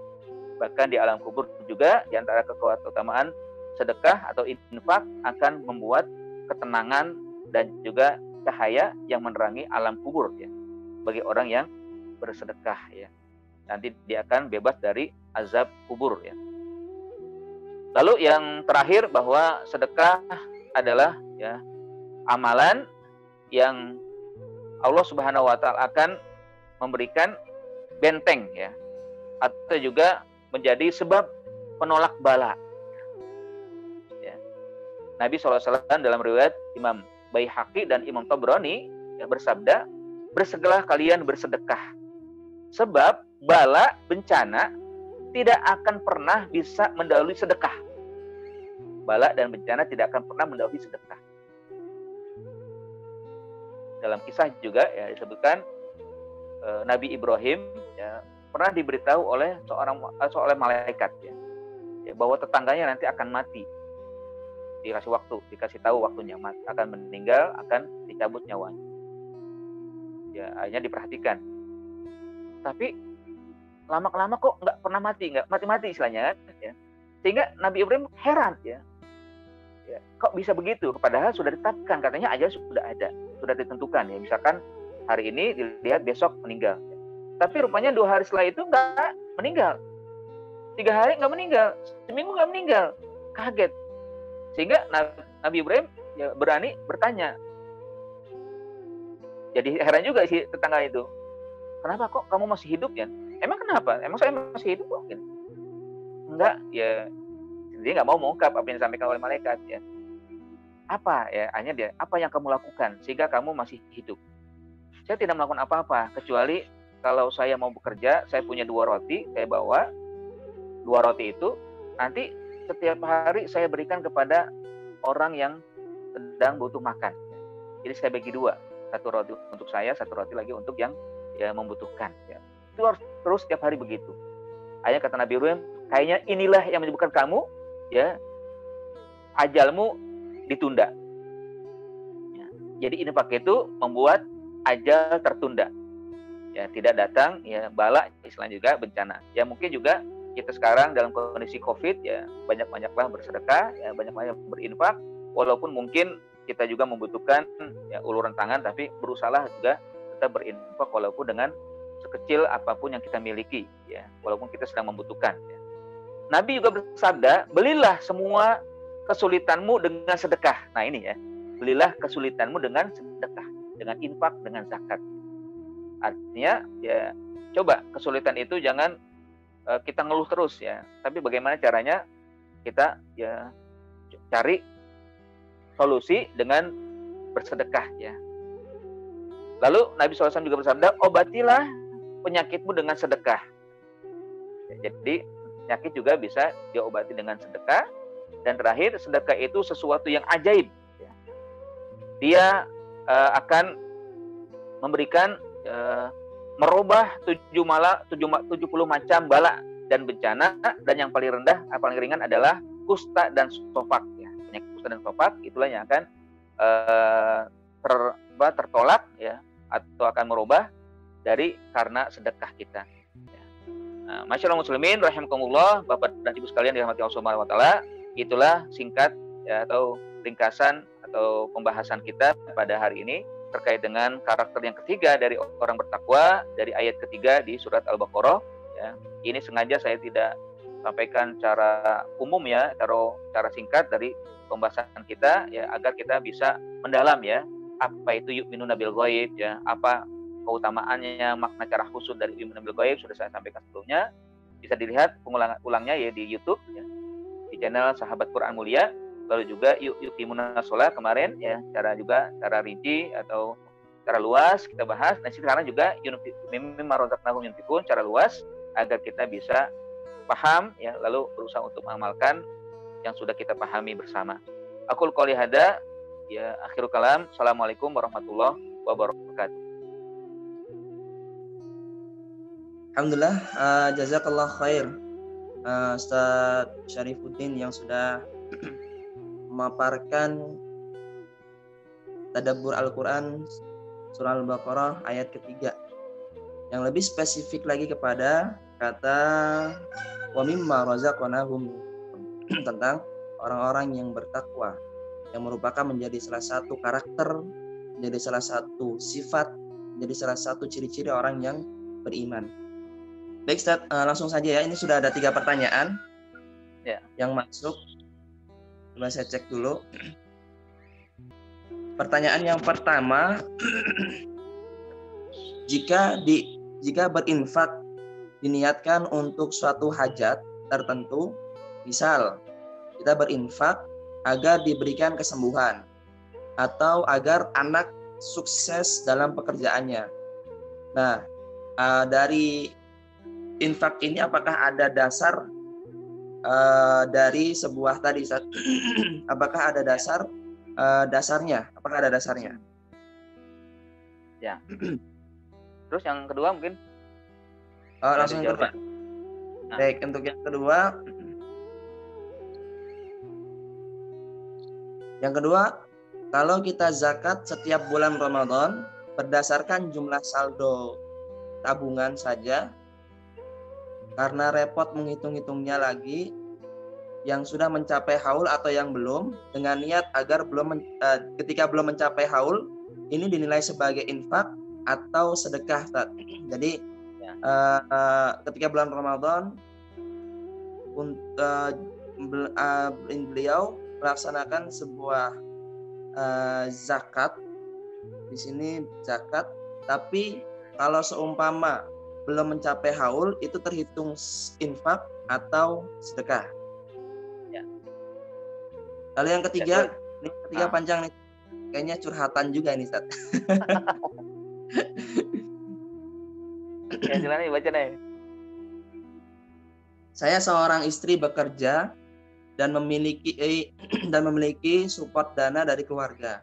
Bahkan di alam kubur juga, di antara keutamaan sedekah atau infak akan membuat ketenangan dan juga cahaya yang menerangi alam kubur ya. Bagi orang yang bersedekah ya. Nanti dia akan bebas dari azab kubur ya. Lalu yang terakhir bahwa sedekah adalah ya amalan yang Allah Subhanahu wa taala akan memberikan benteng ya, atau juga menjadi sebab penolak bala. Ya. Nabi SAW dalam riwayat Imam Baihaqi dan Imam Tabrani ya, bersabda, bersegeralah kalian bersedekah, sebab bala bencana tidak akan pernah bisa mendahului sedekah. Bala dan bencana tidak akan pernah mendahului sedekah. Dalam kisah juga ya disebutkan Nabi Ibrahim ya, pernah diberitahu oleh seorang malaikat ya, bahwa tetangganya nanti akan mati. Dikasih tahu waktunya akan meninggal, akan dicabut nyawanya. Ya, akhirnya diperhatikan. Tapi lama-lama kok nggak pernah nggak mati-mati istilahnya kan, ya. Sehingga Nabi Ibrahim heran ya, kok bisa begitu? Padahal sudah ditetapkan, katanya ajal sudah ada, sudah ditentukan ya. Misalkan hari ini dilihat besok meninggal, ya. Tapi rupanya 2 hari setelah itu nggak meninggal, 3 hari nggak meninggal, seminggu nggak meninggal, kaget. Sehingga Nabi Ibrahim ya, berani bertanya. Jadi heran juga si tetangga itu, kenapa kok kamu masih hidup ya? Emang kenapa? Emang saya masih hidup kok? Enggak, ya dia nggak mau mengungkap apa yang disampaikan oleh malaikat ya. apa ya, hanya dia, apa yang kamu lakukan sehingga kamu masih hidup? Saya tidak melakukan apa-apa kecuali kalau saya mau bekerja, saya punya 2 roti, saya bawa 2 roti itu, nanti setiap hari saya berikan kepada orang yang sedang butuh makan. Jadi saya bagi 2, 1 roti untuk saya, 1 roti lagi untuk yang ya membutuhkan. Ya. Itu harus terus setiap hari begitu. Akhirnya kata Nabi Ibrahim, kayaknya inilah yang menyebabkan kamu, ya, ajalmu ditunda. Ya. Jadi infak itu membuat ajal tertunda. Ya, tidak datang, ya bala, istilahnya juga bencana. Ya mungkin juga kita sekarang dalam kondisi COVID, ya banyak-banyaklah bersedekah, ya banyak-banyak berinfak, walaupun mungkin kita juga membutuhkan ya uluran tangan, tapi berusahalah juga tetap berinfak walaupun dengan sekecil apapun yang kita miliki, ya walaupun kita sedang membutuhkan. Ya. Nabi juga bersabda, belilah semua kesulitanmu dengan sedekah. Nah ini ya, belilah kesulitanmu dengan sedekah, dengan infak, dengan zakat. Artinya ya coba kesulitan itu jangan kita ngeluh terus ya, tapi bagaimana caranya kita ya cari solusi dengan bersedekah ya. Lalu Nabi SAW juga bersabda, obatilah penyakitmu dengan sedekah. Ya, jadi penyakit juga bisa diobati dengan sedekah. Dan terakhir, sedekah itu sesuatu yang ajaib. Ya. Dia akan memberikan merubah 70 macam bala dan bencana, dan yang paling rendah, paling ringan adalah kusta dan sofak. Ya. Penyakit kusta dan sofak itulah yang akan tertolak ya, atau akan merubah karena sedekah kita. Ya. Nah, masyaallah muslimin rahimakumullah, Bapak dan Ibu sekalian dirahmati Allah Subhanahu wa taala, itulah singkat ya, atau ringkasan atau pembahasan kita pada hari ini terkait dengan karakter yang ketiga dari orang bertakwa dari ayat ketiga di surat Al-Baqarah ya. Ini sengaja saya tidak sampaikan secara umum ya, cara singkat dari pembahasan kita ya, agar kita bisa mendalam ya, apa itu yu'minuna bil ghaib ya, apa keutamaannya, makna cara khusus dari yu'minuna bil ghaib sudah saya sampaikan sebelumnya. Bisa dilihat ulangnya ya di YouTube ya, di channel Sahabat Quran Mulia. Lalu juga yuqimuna shalah kemarin ya, cara rinci atau cara luas kita bahas. Nah sekarang juga mimma razaqnahum yunfiqun cara luas agar kita bisa paham ya, lalu berusaha untuk mengamalkan yang sudah kita pahami bersama. Aqul qouli hada ya, akhirul kalam. Assalamualaikum warahmatullahi wabarakatuh. Alhamdulillah, jazakallah khair Ustaz Syarifuddin yang sudah memaparkan tadabbur Al-Quran surah Al-Baqarah ayat ketiga, yang lebih spesifik lagi kepada kata wa mimma razaqnahum, tentang orang-orang yang bertakwa, yang merupakan menjadi salah satu karakter, menjadi salah satu sifat, menjadi salah satu ciri-ciri orang yang beriman. Baik Ustaz, langsung saja ya, ini sudah ada 3 pertanyaan ya yang masuk. Coba saya cek dulu. Pertanyaan yang pertama, jika berinfak diniatkan untuk suatu hajat tertentu, misal kita berinfak agar diberikan kesembuhan atau agar anak sukses dalam pekerjaannya. Nah, dari infak ini apakah ada dasar dari sebuah tadi, apakah ada dasarnya? Apakah ada dasarnya? Ya. Terus yang kedua mungkin? Langsung yang kedua. Nah. Baik, untuk yang kedua, kalau kita zakat setiap bulan Ramadan berdasarkan jumlah saldo tabungan saja, karena repot menghitung-hitungnya lagi, yang sudah mencapai haul atau yang belum, dengan niat agar ketika belum mencapai haul ini dinilai sebagai infak atau sedekah. Jadi ketika bulan Ramadan beliau melaksanakan sebuah zakat, di sini zakat, tapi kalau seumpama belum mencapai haul itu terhitung infak atau sedekah. Ya. Lalu yang ketiga, Ini ketiga panjang nih. Kayaknya curhatan juga nih, Ustaz. Ya silakan baca deh. Saya seorang istri bekerja dan memiliki support dana dari keluarga.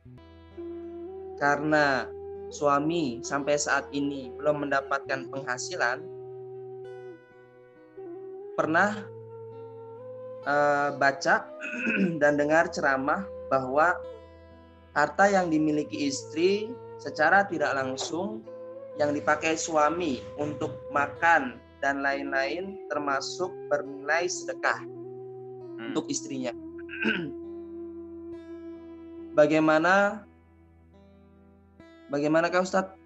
Karena suami sampai saat ini belum mendapatkan penghasilan, pernah baca dan dengar ceramah bahwa harta yang dimiliki istri secara tidak langsung yang dipakai suami untuk makan dan lain-lain termasuk bernilai sedekah untuk istrinya. Bagaimanakah Ustadz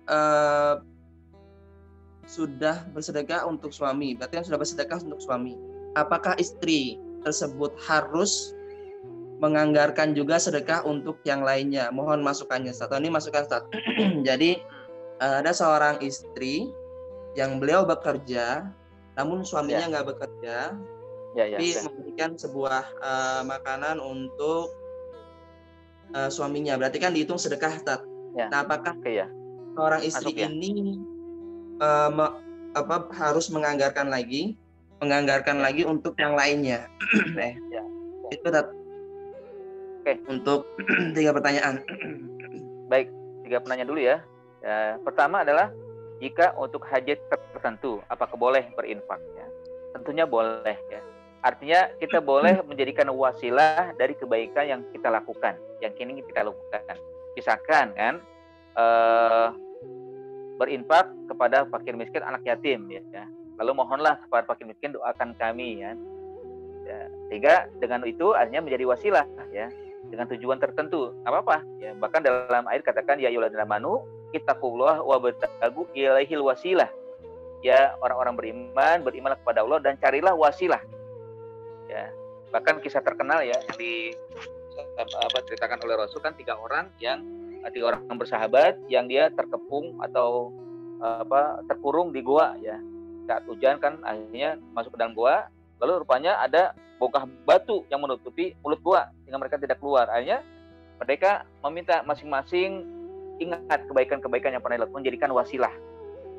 sudah bersedekah untuk suami? Berarti kan sudah bersedekah untuk suami. Apakah istri tersebut harus menganggarkan juga sedekah untuk yang lainnya? Mohon masukannya, Ustadz. Ini masukan, Ustadz. Jadi ada seorang istri yang beliau bekerja, namun suaminya nggak bekerja, tapi memberikan sebuah makanan untuk suaminya. Berarti kan dihitung sedekah, Ustadz. Nah, apakah seorang istri ini harus menganggarkan lagi untuk yang lainnya? Itu untuk 3 pertanyaan. Baik, 3 pertanyaan dulu ya. Pertama adalah jika untuk hajat tertentu apakah boleh berinfak ya? Tentunya boleh ya. Artinya kita boleh menjadikan wasilah dari kebaikan yang kita lakukan, yang kini kita lakukan. Misalkan kan berinfak kepada fakir miskin, anak yatim ya. Lalu mohonlah kepada fakir miskin doakan kami ya. Sehingga dengan itu akhirnya menjadi wasilah ya, dengan tujuan tertentu. Enggak apa-apa ya. Bahkan dalam ayat katakan ya ayyuhalladzina amanu ittaqullah wa babtagu ilaihil wasilah. Ya, orang-orang berimanlah kepada Allah dan carilah wasilah. Ya. Bahkan kisah terkenal ya yang ceritakan oleh Rasul kan 3 orang bersahabat yang dia terkepung atau terkurung di gua ya. Saat hujan kan akhirnya masuk ke dalam gua, lalu rupanya ada bongkah batu yang menutupi mulut gua sehingga mereka tidak keluar. Akhirnya mereka meminta masing-masing ingat kebaikan-kebaikan yang pernah dilakukan, jadikan wasilah.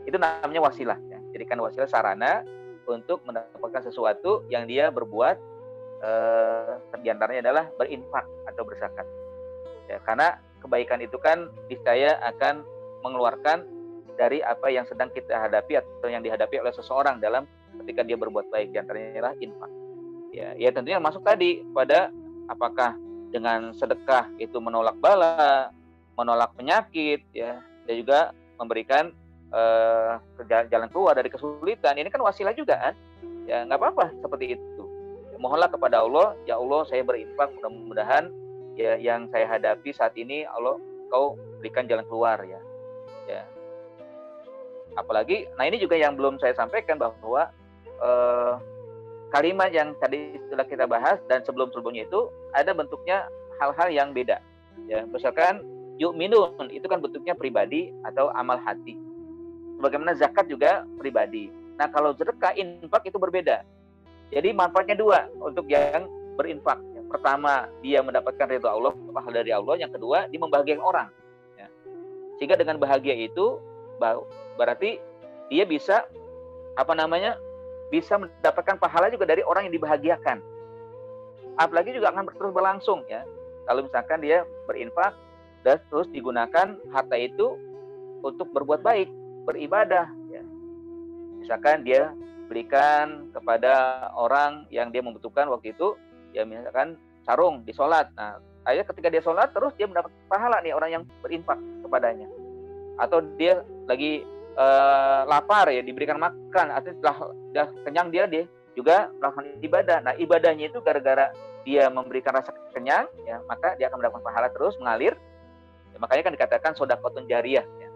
Itu namanya wasilah ya. Jadikan wasilah sarana untuk mendapatkan sesuatu yang dia berbuat, di antaranya adalah berinfak atau berzakat. Ya, karena kebaikan itu kan niscaya akan mengeluarkan dari apa yang sedang kita hadapi atau yang dihadapi oleh seseorang dalam ketika dia berbuat baik, di antaranya adalah infak. Ya tentunya masuk tadi pada apakah dengan sedekah itu menolak bala, menolak penyakit ya, dan juga memberikan jalan keluar dari kesulitan. Ini kan wasilah juga kan? Ya nggak apa-apa seperti itu. Ya, mohonlah kepada Allah, ya Allah saya berinfak, mudah-mudahan ya yang saya hadapi saat ini Allah Kau berikan jalan keluar ya. Ya. Apalagi, nah ini juga yang belum saya sampaikan bahwa kalimat yang tadi sudah kita bahas dan sebelum-sebelumnya itu ada bentuknya hal-hal yang beda. Ya, misalkan yu'minun itu kan bentuknya pribadi atau amal hati. Bagaimana zakat juga pribadi. Nah kalau sedekah infak itu berbeda. Jadi manfaatnya 2 untuk yang berinfak. Yang pertama dia mendapatkan ridha Allah, pahala dari Allah. Yang kedua dia membahagiakan orang. Ya. Sehingga dengan bahagia itu berarti dia bisa bisa mendapatkan pahala juga dari orang yang dibahagiakan. Apalagi juga akan terus berlangsung ya. Kalau misalkan dia berinfak dan terus digunakan harta itu untuk berbuat baik, beribadah ya. Misalkan dia berikan kepada orang yang dia membutuhkan waktu itu ya, misalkan sarung di sholat. Nah akhirnya ketika dia sholat terus dia mendapat pahala nih orang yang berinfak kepadanya. Atau dia lagi lapar ya, diberikan makan, artinya setelah kenyang dia juga melakukan ibadah. Nah ibadahnya itu gara-gara dia memberikan rasa kenyang ya, maka dia akan mendapatkan pahala terus mengalir ya, makanya kan dikatakan sedekahun jariyah ya.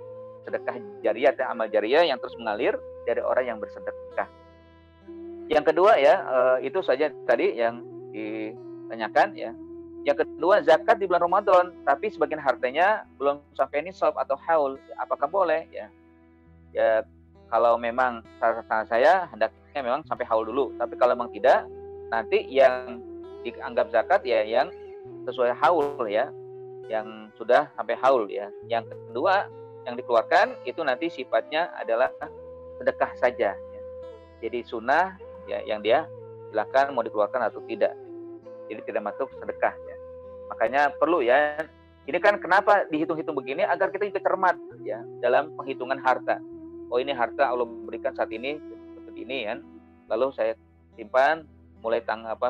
Sedekah jariyah atau amal jariyah yang terus mengalir dari orang yang bersedekah. Yang kedua ya, itu saja tadi yang ditanyakan ya. Yang kedua, zakat di bulan Ramadan, tapi sebagian hartanya belum sampai nisab atau haul, apakah boleh ya? Ya kalau memang saran saya hendaknya memang sampai haul dulu. Tapi kalau memang tidak, nanti yang dianggap zakat ya yang sesuai haul ya, yang sudah sampai haul ya. Yang kedua yang dikeluarkan itu nanti sifatnya adalah sedekah saja ya. Jadi sunnah ya, yang dia silakan mau dikeluarkan atau tidak, jadi tidak masuk sedekah ya. Makanya perlu ya, ini kan kenapa dihitung-hitung begini, agar kita juga cermat ya dalam penghitungan harta. Oh, ini harta Allah berikan saat ini seperti ini kan, lalu saya simpan mulai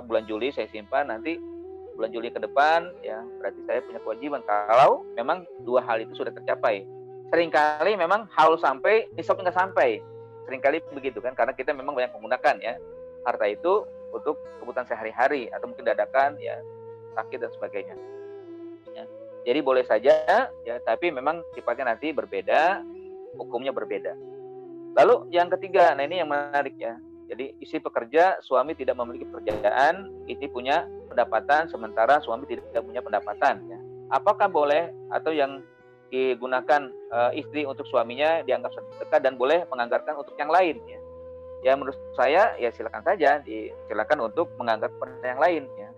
bulan Juli saya simpan, nanti bulan Juli ke depan ya berarti saya punya kewajiban kalau memang dua hal itu sudah tercapai. Seringkali memang haul sampai, nisab nggak sampai, seringkali begitu kan, karena kita memang banyak menggunakan ya harta itu untuk kebutuhan sehari-hari atau mungkin dadakan ya, sakit dan sebagainya ya. Jadi boleh saja ya, tapi memang sifatnya nanti berbeda, hukumnya berbeda. Lalu yang ketiga, nah ini yang menarik ya. Jadi istri pekerja, suami tidak memiliki pekerjaan, istri punya pendapatan sementara suami tidak punya pendapatan ya. Apakah boleh atau yang digunakan istri untuk suaminya dianggap sedekah dan boleh menganggarkan untuk yang lain ya? Ya menurut saya ya silakan saja, silakan untuk mengangkat pada yang lain ya.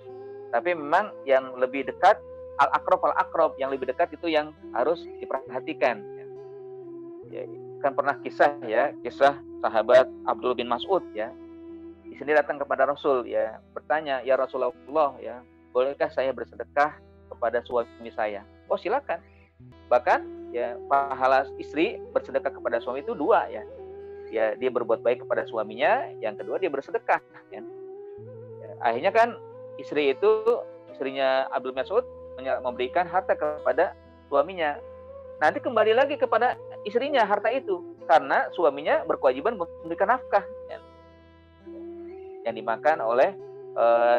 Tapi memang yang lebih dekat al-aqrab, yang lebih dekat itu yang harus diperhatikan ya. Ya, kan pernah kisah sahabat Abdul bin Mas'ud ya. Di sini datang kepada Rasul ya, bertanya, "Ya Rasulullah ya, bolehkah saya bersedekah kepada suami saya?" Oh, silakan. Bahkan ya pahala istri bersedekah kepada suami itu dua ya. Ya, dia berbuat baik kepada suaminya, yang kedua dia bersedekah kan. Ya, akhirnya kan istrinya Abdul Mas'ud memberikan harta kepada suaminya. Nanti kembali lagi kepada istrinya harta itu, karena suaminya berkewajiban memberikan nafkah kan, yang dimakan oleh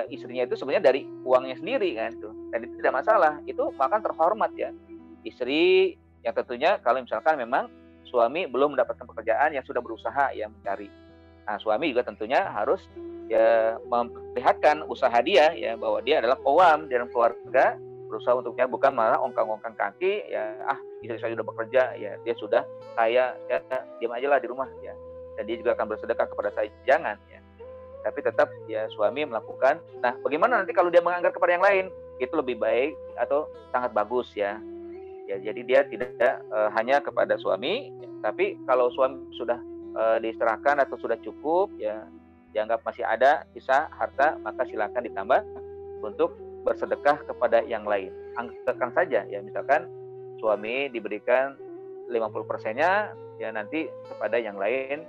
istrinya itu sebenarnya dari uangnya sendiri kan tuh. Dan itu tidak masalah, itu makan terhormat ya. Istri yang tentunya kalau misalkan memang suami belum mendapatkan pekerjaan, yang sudah berusaha ya mencari. Nah, suami juga tentunya harus ya memperlihatkan usaha dia ya, bahwa dia adalah qawam dalam keluarga, berusaha untuknya, bukan malah ongkang-ongkang kaki ya, istri saya sudah bekerja ya, dia sudah kaya ya, diam aja lah di rumah ya, dan dia juga akan bersedekah kepada saya, jangan ya. Tapi tetap ya suami melakukan. Nah, bagaimana nanti kalau dia menganggar kepada yang lain, itu lebih baik atau sangat bagus ya. Ya, jadi dia tidak hanya kepada suami, ya, tapi kalau suami sudah diserahkan atau sudah cukup ya, dianggap masih ada sisa harta, maka silakan ditambah untuk bersedekah kepada yang lain. Anggarkan saja ya, misalkan suami diberikan 50%-nya ya, nanti kepada yang lain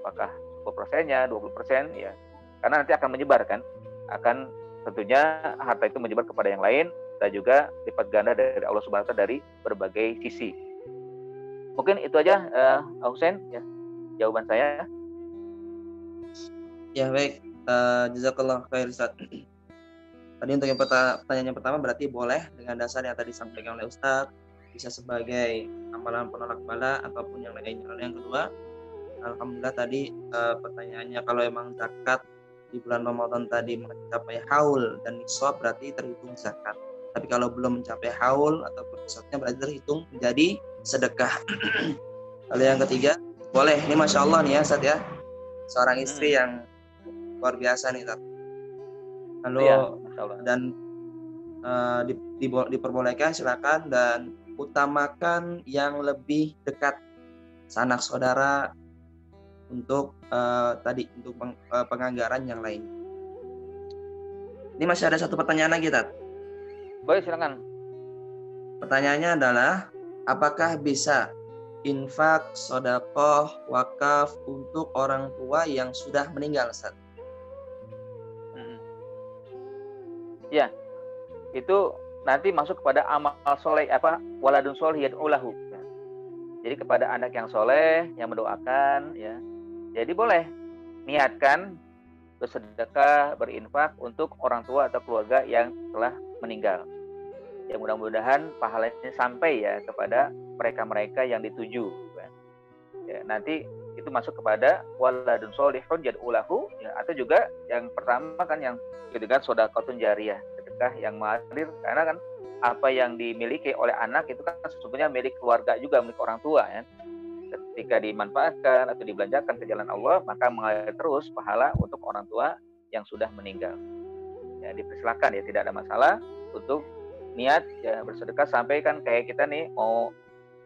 apakah 10%-nya, 20% ya. Karena nanti akan menyebar kan, akan tentunya harta itu menyebar kepada yang lain, dan juga lipat ganda dari Allah Subhanahu wa taala dari berbagai sisi. Mungkin itu aja Husain ya jawaban saya. Ya baik, jazakallah khair Ustaz. Tadi untuk yang pertanyaan yang pertama berarti boleh dengan dasar yang tadi disampaikan oleh Ustaz, bisa sebagai amalan penolak bala ataupun yang lainnya. Lalu yang kedua, alhamdulillah tadi pertanyaannya kalau emang zakat di bulan Ramadan tadi mencapai haul dan nisab berarti terhitung zakat. Tapi kalau belum mencapai haul ataupun nisabnya berarti terhitung menjadi sedekah. Lalu yang ketiga, boleh. Ini Masya Allah nih ya Ustaz ya, seorang istri yang luar biasa nih Ustaz. Lalu ya, dan diperbolehkan silakan, dan utamakan yang lebih dekat sanak saudara untuk tadi untuk penganggaran yang lain. Ini masih ada satu pertanyaan lagi Tat. Boleh, silakan. Pertanyaannya adalah, apakah bisa infak, sedekah, wakaf untuk orang tua yang sudah meninggal Ustaz? Ya, itu nanti masuk kepada amal soleh, waladun soleh yad'ulahu. Jadi kepada anak yang soleh yang mendoakan ya. Jadi boleh niatkan bersedekah, berinfak untuk orang tua atau keluarga yang telah meninggal. Ya, mudah-mudahan pahalanya sampai ya kepada mereka-mereka yang dituju. Ya, nanti itu masuk kepada waladun sholihun yad'ulahu ya, atau juga yang pertama kan yang dengan sedekahun jariyah, sedekah yang mengalir, karena kan apa yang dimiliki oleh anak itu kan sesungguhnya milik keluarga juga, milik orang tua ya. Ketika dimanfaatkan atau dibelanjakan ke jalan Allah, maka mengalir terus pahala untuk orang tua yang sudah meninggal. Ya, dipersilakan ya, tidak ada masalah. untuk niat ya bersedekah, sampai kan kayak kita nih mau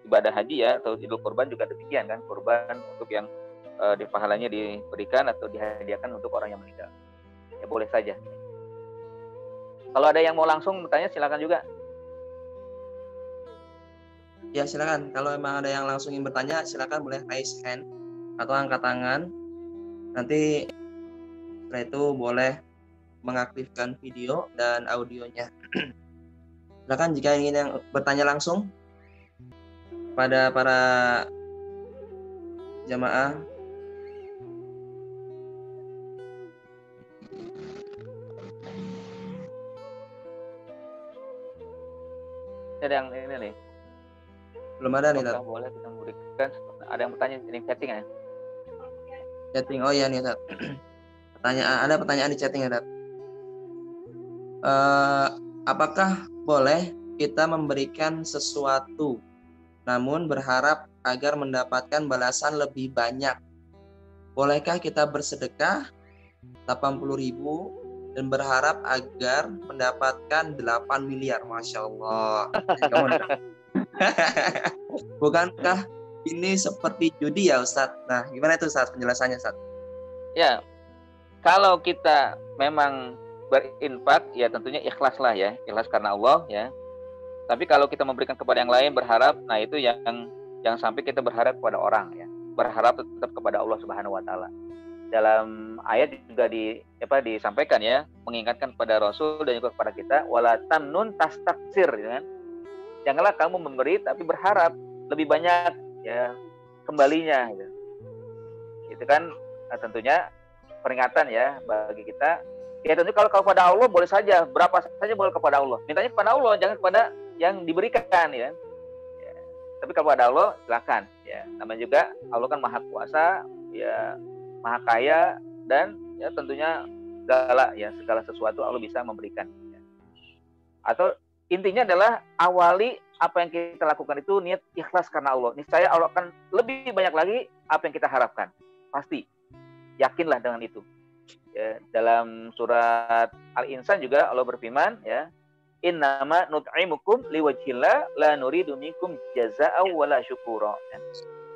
ibadah haji ya atau idul kurban juga demikian kan, kurban untuk yang di pahalanya diberikan atau dihadiahkan untuk orang yang meninggal. Ya boleh saja. Kalau ada yang mau langsung bertanya silakan juga. Ya silakan. Kalau memang ada yang langsung ingin bertanya, silakan boleh raise hand atau angkat tangan. Nanti setelah itu boleh mengaktifkan video dan audionya. Silakan jika ingin yang bertanya langsung pada para jamaah. Ada yang ini nih. Belum ada nih, Apakah boleh kita memberikan? Ada yang bertanya di chatting ya? Chatting. Oh iya nih, Tat. Ada pertanyaan di chatting ya, Tat. Apakah boleh kita memberikan sesuatu namun berharap agar mendapatkan balasan lebih banyak? Bolehkah kita bersedekah 80.000 dan berharap agar mendapatkan 8 miliar? Masya Allah. Bukankah ini seperti judi ya, Ustadz? Nah, gimana itu, Ustadz, penjelasannya, Ustadz? Ya, kalau kita memang berinfak, ya tentunya ikhlas lah ya, ikhlas karena Allah ya. Tapi kalau kita memberikan kepada yang lain berharap, nah itu yang jangan sampai kita berharap kepada orang ya. Berharap tetap kepada Allah Subhanahu wa taala. Dalam ayat juga disampaikan ya, mengingatkan kepada Rasul dan juga kepada kita, wala tamnun tastaksir ya kan. Janganlah kamu memberi tapi berharap lebih banyak ya kembalinya gitu. Itu kan tentunya peringatan ya bagi kita. Ya tentu kalau kepada Allah boleh saja, berapa saja boleh kepada Allah. Mintanya kepada Allah, jangan kepada yang diberikan ya. Ya. Tapi kalau kepada Allah silakan ya. Namanya juga Allah kan Maha Kuasa, ya Maha Kaya, dan ya tentunya segala sesuatu Allah bisa memberikan. Ya. Atau intinya adalah awali apa yang kita lakukan itu niat ikhlas karena Allah. Niscaya Allah akan lebih banyak lagi apa yang kita harapkan. Pasti. Yakinlah dengan itu. Ya, dalam surat Al-Insan juga Allah berfirman ya, innama nut'imukum liwajhillah la nuridu minkum jazaa'an wala syukura. Ya.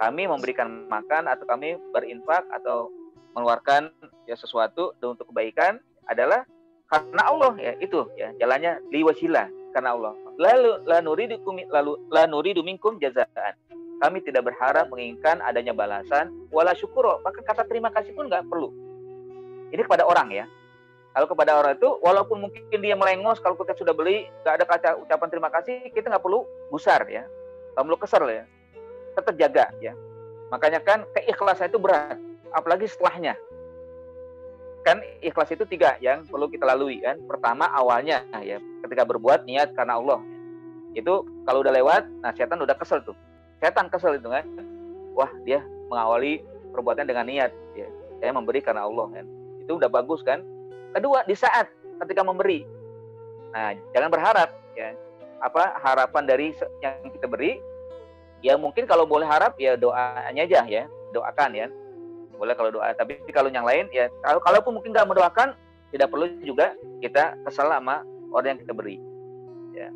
Kami memberikan makan atau kami berinfak atau mengeluarkan ya sesuatu untuk kebaikan adalah karena Allah ya, itu ya jalannya liwajhillah karena Allah. Lalu la nuridu minkum jazaa'an. Kami tidak berharap menginginkan adanya balasan wala syukura, bahkan kata terima kasih pun enggak perlu. Ini kepada orang ya. Kalau kepada orang itu, walaupun mungkin dia melengos, kalau kita sudah beli, nggak ada kata ucapan terima kasih, kita nggak perlu gusar ya, nggak perlu kesel ya, tetap jaga ya. Makanya kan keikhlasan itu berat, apalagi setelahnya. Kan ikhlas itu 3 yang perlu kita lalui kan. Pertama awalnya ya, ketika berbuat niat karena Allah. Itu kalau udah lewat, nah setan udah kesel tuh. Setan kesel itu kan. Wah dia mengawali perbuatan dengan niat ya. Saya memberi karena Allah kan. Itu udah bagus kan. Kedua, di saat ketika memberi, nah jangan berharap ya harapan dari yang kita beri. Ya mungkin kalau boleh harap ya doanya aja ya, doakan ya, boleh kalau doa. Tapi kalau yang lain ya, kalaupun mungkin nggak mendoakan, tidak perlu juga kita kesal sama orang yang kita beri ya.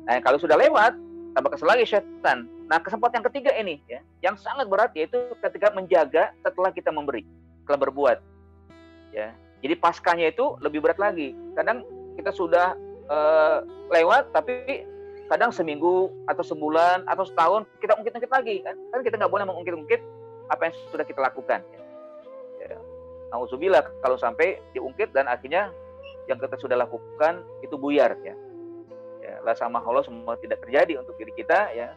Nah kalau sudah lewat, tambah kesal lagi setan. Nah kesempatan yang ketiga ini ya, yang sangat berat, yaitu ketika menjaga setelah kita memberi, setelah berbuat ya. Jadi paskanya itu lebih berat lagi. Kadang kita sudah lewat, tapi kadang seminggu atau sebulan atau setahun kita ungkit-ungkit lagi kan. Kan kita nggak boleh mengungkit-ungkit apa yang sudah kita lakukan. Ya. Nauzubillah kalau sampai diungkit dan akhirnya yang kita sudah lakukan itu buyar ya. Ya, la sama Allah semua tidak terjadi untuk diri kita ya.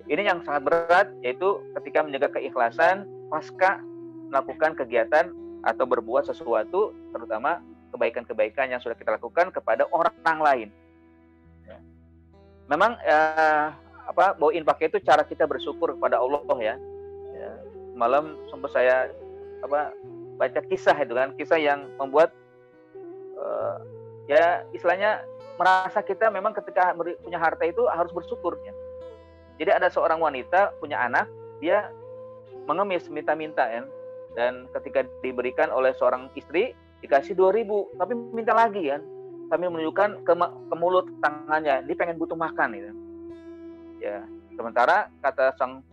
Ini yang sangat berat, yaitu ketika menjaga keikhlasan pasca melakukan kegiatan atau berbuat sesuatu, terutama kebaikan-kebaikan yang sudah kita lakukan kepada orang lain. Ya. Memang bahwa infak itu cara kita bersyukur kepada Allah ya. Ya. Malam sempat saya baca kisah itu kan, kisah yang membuat ya istilahnya merasa kita memang ketika punya harta itu harus bersyukur ya. Jadi ada seorang wanita punya anak, dia mengemis minta-minta ya. Dan ketika diberikan oleh seorang istri dikasih 2.000, tapi minta lagi kan. sambil menunjukkan ke mulut tangannya, dia pengen butuh makan gitu. Ya, sementara kata sang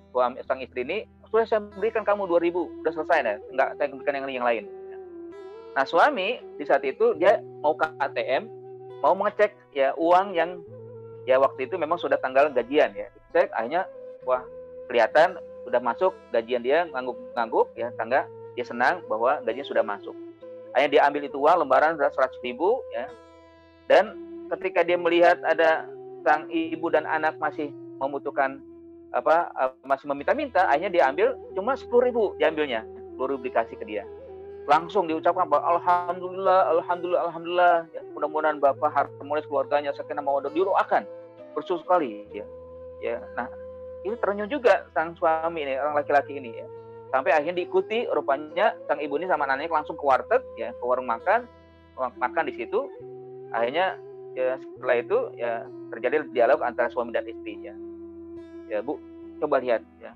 istri ini, sudah saya berikan kamu 2.000, udah selesai deh, enggak saya berikan yang lain. Nah, suami di saat itu dia mau ke ATM, mau mengecek ya uang yang ya waktu itu memang sudah tanggal gajian ya. Cek akhirnya wah kelihatan sudah masuk gajian dia, ngangguk ya, tangga dia senang bahwa gajinya sudah masuk. Akhirnya dia ambil itu uang lembaran 100.000 ya. Dan ketika dia melihat ada sang ibu dan anak masih membutuhkan masih meminta-minta, akhirnya dia ambil cuma 10.000 diambilnya, 10.000 dikasih ke dia. Langsung diucapkan bahwa alhamdulillah ya, mudah-mudahan bapak harmonis keluarganya, sakinah mawaddah, didoakan bersyukur sekali ya. Nah, ini terenyuh juga sang suami ini, orang laki-laki ini ya, sampai akhirnya diikuti rupanya sang ibu ini sama anaknya langsung ke warteg ya, ke warung makan di situ. Akhirnya ya setelah itu ya terjadi dialog antara suami dan istri ya Bu, coba lihat ya,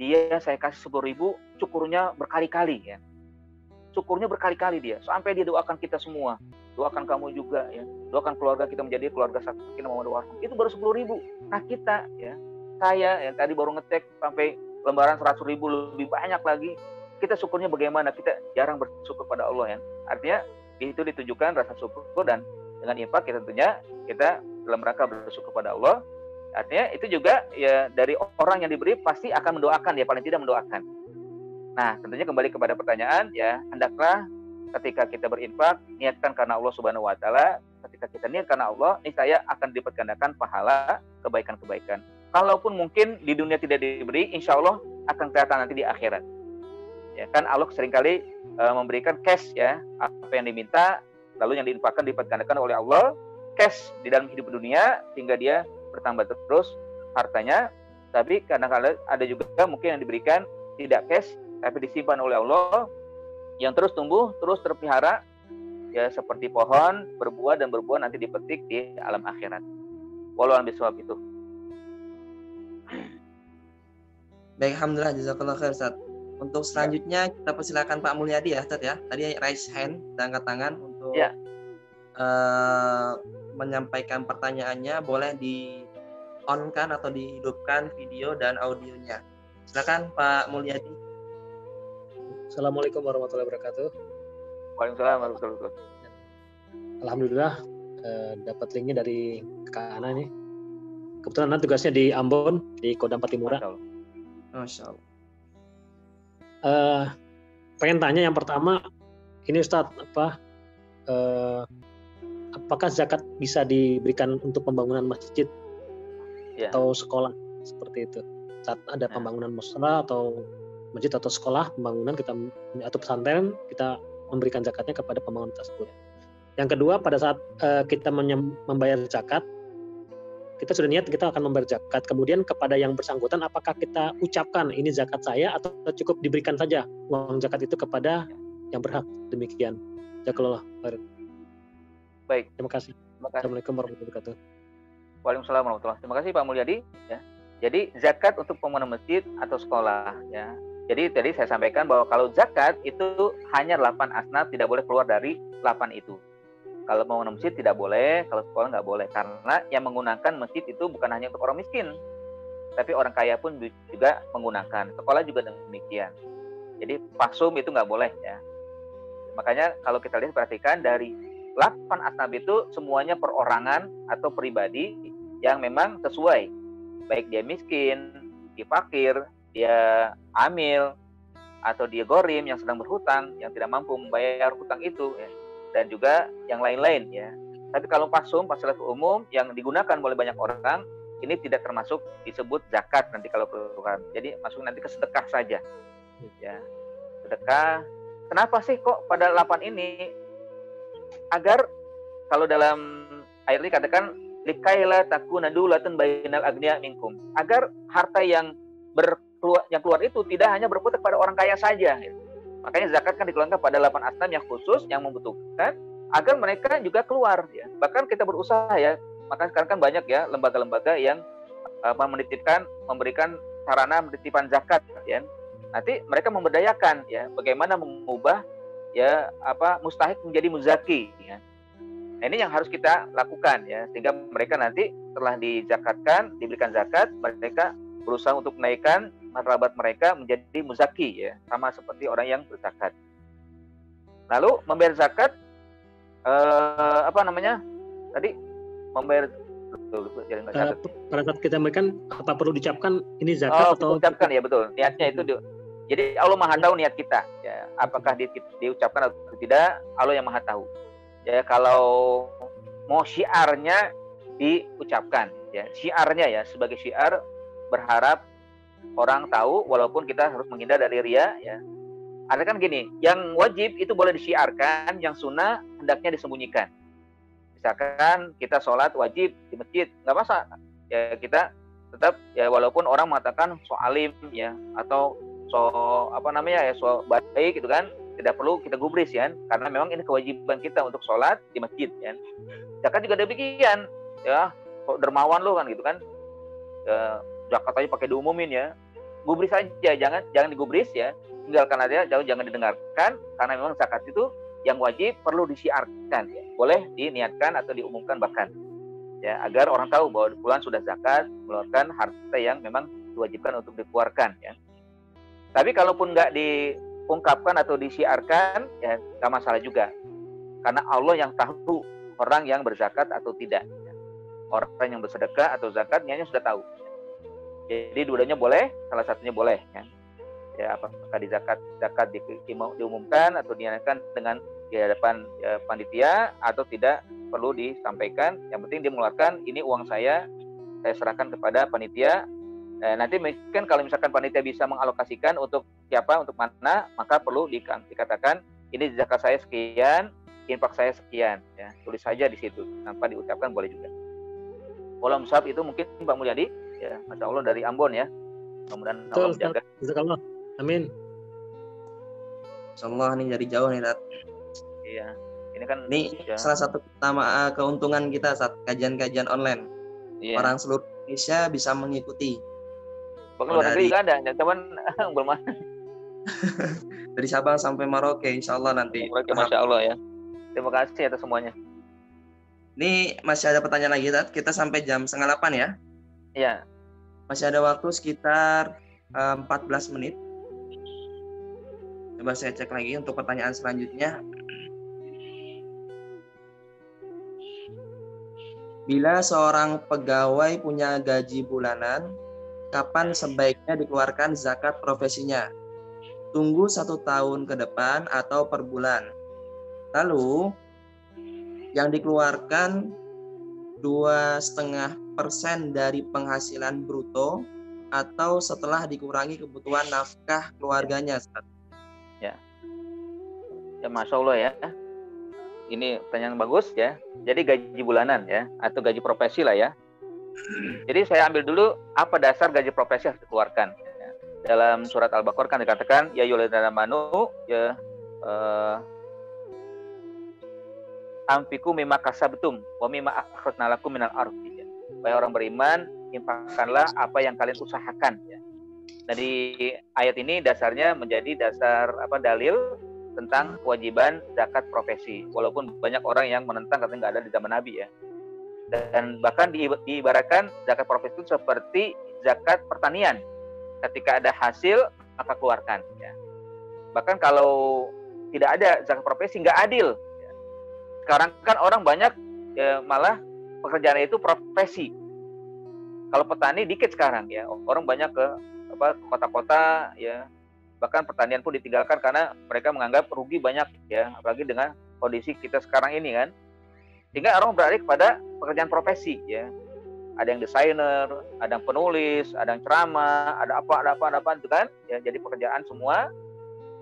dia saya kasih 10.000, syukurnya berkali-kali ya. Syukurnya berkali-kali dia, sampai dia doakan kita semua, doakan kamu juga ya, doakan keluarga kita menjadi keluarga sakinah mawaddah warahmah. Itu baru 10.000. Nah kita ya, saya yang tadi baru ngecek sampai lembaran 100.000 lebih banyak lagi, kita syukurnya bagaimana? Kita jarang bersyukur pada Allah ya. Artinya itu ditujukan rasa syukur, dan dengan infak kita tentunya kita dalam rangka bersyukur pada Allah. Artinya itu juga ya dari orang yang diberi pasti akan mendoakan ya, paling tidak mendoakan. Nah, tentunya kembali kepada pertanyaan ya, hendaklah ketika kita berinfak niatkan karena Allah Subhanahu wa taala. Ketika kita niat karena Allah, niscaya akan dipergandakan pahala kebaikan-kebaikan. Kalaupun mungkin di dunia tidak diberi, insya Allah akan kelihatan nanti di akhirat. Ya kan Allah seringkali memberikan cash ya, apa yang diminta lalu yang diinfakkan dipergandakan oleh Allah cash di dalam hidup dunia sehingga dia bertambah terus hartanya. Tapi kadang-kadang ada juga mungkin yang diberikan tidak cash tapi disimpan oleh Allah yang terus tumbuh, terus terpelihara ya, seperti pohon berbuah dan berbuah nanti dipetik di alam akhirat. Wallahu a'lam bishawab itu. Baik, alhamdulillah, jazakallah khair Ustaz. Untuk selanjutnya kita persilakan Pak Mulyadi ya Ustaz ya. Tadi raise hand, angkat tangan untuk menyampaikan pertanyaannya, boleh di on kan atau dihidupkan video dan audionya. Silakan Pak Mulyadi. Assalamualaikum warahmatullahi wabarakatuh. Waalaikumsalam warahmatullahi wabarakatuh. Alhamdulillah dapat linknya dari Kak Ana nih. Kebetulan Ana tugasnya di Ambon, di Kodam Patimura. Masya Allah. Pengen tanya yang pertama, ini Ustadz, apakah zakat bisa diberikan untuk pembangunan masjid atau sekolah seperti itu? Saat ada pembangunan musala atau masjid atau sekolah, pembangunan kita atau pesantren, kita memberikan zakatnya kepada pembangunan tersebut. Yang kedua, pada saat kita membayar zakat, kita sudah niat kita akan membayar zakat. Kemudian kepada yang bersangkutan, apakah kita ucapkan ini zakat saya atau cukup diberikan saja uang zakat itu kepada yang berhak? Demikian. Jazakallah khair. Baik. Terima kasih. Assalamualaikum warahmatullahi wabarakatuh. Waalaikumsalam warahmatullahi wabarakatuh. Terima kasih Pak Mulyadi. Ya. Jadi zakat untuk pembangunan masjid atau sekolah. Ya. Jadi tadi saya sampaikan bahwa kalau zakat itu hanya 8 asnaf, tidak boleh keluar dari 8 itu. Kalau pembangunan masjid tidak boleh, kalau sekolah nggak boleh. Karena yang menggunakan masjid itu bukan hanya untuk orang miskin, tapi orang kaya pun juga menggunakan. Sekolah juga demikian. Jadi pasum itu nggak boleh ya. Makanya kalau kita lihat, perhatikan dari 8 asnaf itu semuanya perorangan atau pribadi yang memang sesuai. Baik dia miskin, dia fakir, dia amil, atau dia gorim yang sedang berhutang, yang tidak mampu membayar hutang itu ya. Dan juga yang lain-lain ya. Tapi kalau pasum, fasilitas umum yang digunakan oleh banyak orang, ini tidak termasuk disebut zakat nanti kalau perlukan. Jadi masuk nanti ke sedekah saja. Ya. Sedekah. Kenapa sih kok pada 8 ini? Agar kalau dalam ayat ini katakan likaila takuna dulatun bainal agniya minkum. Agar harta yang keluar itu tidak hanya berputar pada orang kaya saja. Makanya zakat kan dikeluarkan pada 8 asnaf yang khusus yang membutuhkan agar mereka juga keluar ya. Bahkan kita berusaha ya. Maka sekarang kan banyak ya lembaga-lembaga yang memberikan sarana penitipan zakat ya. Nanti mereka memberdayakan ya bagaimana mengubah ya mustahik menjadi muzaki ya. Nah, ini yang harus kita lakukan ya, sehingga mereka nanti setelah dizakatkan, diberikan zakat, mereka berusaha untuk menaikkan martabat mereka menjadi muzaki ya, sama seperti orang yang berzakat. Lalu membayar zakat tadi membayar pada saat kita memberikan apa perlu diucapkan ini zakat atau diucapkan ya, betul. Niatnya itu jadi Allah Maha tahu niat kita ya, apakah diucapkan atau tidak, Allah yang Maha tahu. Ya, kalau mau syiarnya diucapkan ya, syiarnya ya, sebagai syiar berharap orang tahu, walaupun kita harus menghindar dari riya ya. Ada kan gini, yang wajib itu boleh disiarkan, yang sunnah hendaknya disembunyikan. Misalkan kita sholat wajib di masjid, nggak masalah ya, kita tetap ya, walaupun orang mengatakan so alim ya, atau so baik gitu kan, tidak perlu kita gubris ya, karena memang ini kewajiban kita untuk sholat di masjid ya. Zakat juga demikian ya, kok dermawan lo kan gitu kan ya, zakat aja pakai diumumin ya, gubris aja, jangan digubris ya, tinggalkan aja, jangan didengarkan, karena memang zakat itu yang wajib perlu disiarkan ya. Boleh diniatkan atau diumumkan bahkan ya, agar orang tahu bahwa bulan sudah zakat, mengeluarkan harta yang memang diwajibkan untuk dikeluarkan ya. Tapi kalaupun nggak diungkapkan atau disiarkan ya, nggak masalah juga, karena Allah yang tahu orang yang berzakat atau tidak ya. Orang yang bersedekah atau zakat niatnya sudah tahu. Jadi dua-duanya boleh, salah satunya boleh ya. Ya, apakah zakat diumumkan atau diniatkan dengan di hadapan ya, panitia, atau tidak perlu disampaikan. Yang penting dia mengeluarkan, ini uang saya serahkan kepada panitia. Nanti mungkin kalau misalkan panitia bisa mengalokasikan untuk siapa, untuk mana, maka perlu dikatakan ini zakat saya sekian, infak saya sekian ya, tulis saja di situ tanpa diucapkan, boleh juga. Walau musab itu mungkin Pak Mulyadi ya, Masya Allah dari Ambon ya, mudah-mudahan Allah menjaga. Jazakallah. Amin. Insyaallah nih dari jauh nih, Tat. Iya, ini kan ya, salah satu keuntungan kita saat kajian-kajian online. Iya. Orang seluruh Indonesia bisa mengikuti. Bahkan luar negeri juga ada, teman belum ada. Dari Sabang sampai Merauke, insyaallah nanti. Masya Allah ya. Terima kasih atas semuanya. Ini masih ada pertanyaan lagi, Tat. Kita sampai jam 7:30 ya. Iya. Masih ada waktu sekitar 14 menit. Coba saya cek lagi untuk pertanyaan selanjutnya. Bila seorang pegawai punya gaji bulanan, kapan sebaiknya dikeluarkan zakat profesinya? Tunggu 1 tahun ke depan atau per bulan? Lalu, yang dikeluarkan 2,5% dari penghasilan bruto atau setelah dikurangi kebutuhan nafkah keluarganya? Ya, Masya Allah ya. Ini pertanyaan bagus ya. Jadi gaji bulanan ya, atau gaji profesi lah ya. Jadi saya ambil dulu apa dasar gaji profesi harus dikeluarkan. Ya. Dalam surat Al-Baqarah kan dikatakan, ya ayyuhalladzina amanu ya anfiqu mimma kasabtum wa mimma akhrajna lakum minal ardi. Wahai orang beriman, infakkanlah apa yang kalian usahakan ya. Dari ayat ini dasarnya menjadi dasar dalil tentang kewajiban zakat profesi, walaupun banyak orang yang menentang katanya nggak ada di zaman Nabi ya. Dan bahkan diibaratkan zakat profesi itu seperti zakat pertanian, ketika ada hasil maka keluarkan ya. Bahkan kalau tidak ada zakat profesi nggak adil ya. Sekarang kan orang banyak ya, malah pekerjaan itu profesi. Kalau petani dikit sekarang ya, orang banyak ke kota-kota ya. Bahkan pertanian pun ditinggalkan karena mereka menganggap rugi banyak ya, apalagi dengan kondisi kita sekarang ini kan. Sehingga orang beralih kepada pekerjaan profesi ya. Ada yang desainer, ada yang penulis, ada yang ceramah, ada apa itu kan. Ya, jadi pekerjaan semua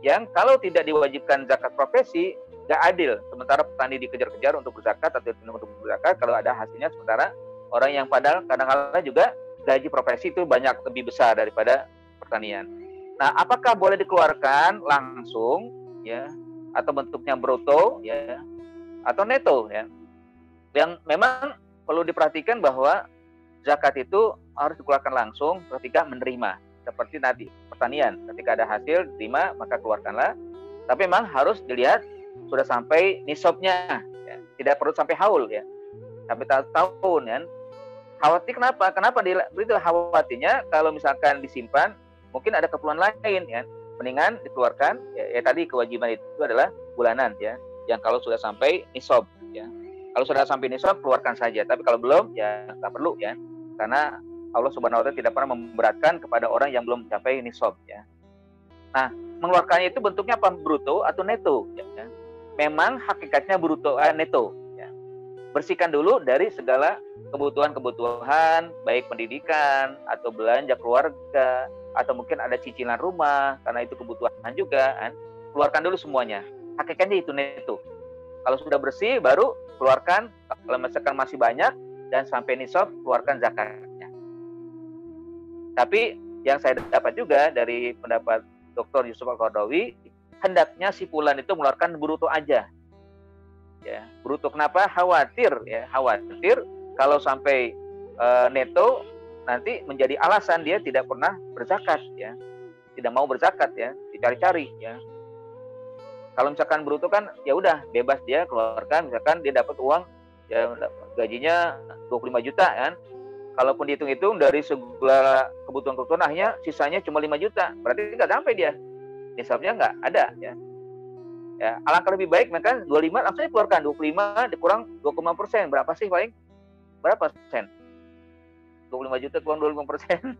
yang kalau tidak diwajibkan zakat profesi nggak adil. Sementara petani dikejar-kejar untuk berzakat atau untuk berzakat kalau ada hasilnya, sementara orang yang padahal kadang-kadang juga gaji profesi itu banyak lebih besar daripada pertanian. Nah, apakah boleh dikeluarkan langsung ya, atau bentuknya bruto ya, atau neto ya? Yang memang perlu diperhatikan bahwa zakat itu harus dikeluarkan langsung ketika menerima. Seperti tadi pertanian, ketika ada hasil diterima maka keluarkanlah. Tapi memang harus dilihat sudah sampai nisabnya ya. tidak perlu sampai haul ya, sampai tahun kan. Khawatir kenapa? Kenapa itu khawatirnya kalau misalkan disimpan mungkin ada keperluan lain ya. Mendingan dikeluarkan ya tadi kewajiban itu adalah bulanan ya. Yang kalau sudah sampai nisab ya. Kalau sudah sampai nisab keluarkan saja, tapi kalau belum ya nggak perlu ya. Karena Allah Subhanahu wa taala tidak pernah memberatkan kepada orang yang belum mencapai nisab ya. Nah, mengeluarkannya itu bentuknya apa? Bruto atau neto ya. Memang hakikatnya bruto neto ya. Bersihkan dulu dari segala kebutuhan-kebutuhan baik pendidikan atau belanja keluarga atau mungkin ada cicilan rumah karena itu kebutuhan juga kan. Keluarkan dulu semuanya. Hakikatnya itu neto. Kalau sudah bersih baru keluarkan, kalau misalkan masih banyak dan sampai nisab keluarkan zakatnya. Tapi yang saya dapat juga dari pendapat Dr. Yusuf Al-Qaradawi, hendaknya si fulan itu mengeluarkan bruto aja. Ya, bruto kenapa? Khawatir kalau sampai neto nanti menjadi alasan dia tidak pernah berzakat ya. Tidak mau berzakat ya, dicari-cari ya. Kalau misalkan bruto kan ya udah bebas dia keluarkan, misalkan dia dapat uang ya gajinya 25 juta kan. Kalaupun dihitung-hitung dari segala kebutuhan-kebutuhan akhirnya sisanya cuma 5 juta. Berarti nggak sampai dia. Nisabnya nggak ada ya. Ya, alangkah lebih baik maka 25 langsung dikeluarkan, 25 dikurang 2,5%. Berapa sih paling? Berapa persen? 25 juta kurang 25%.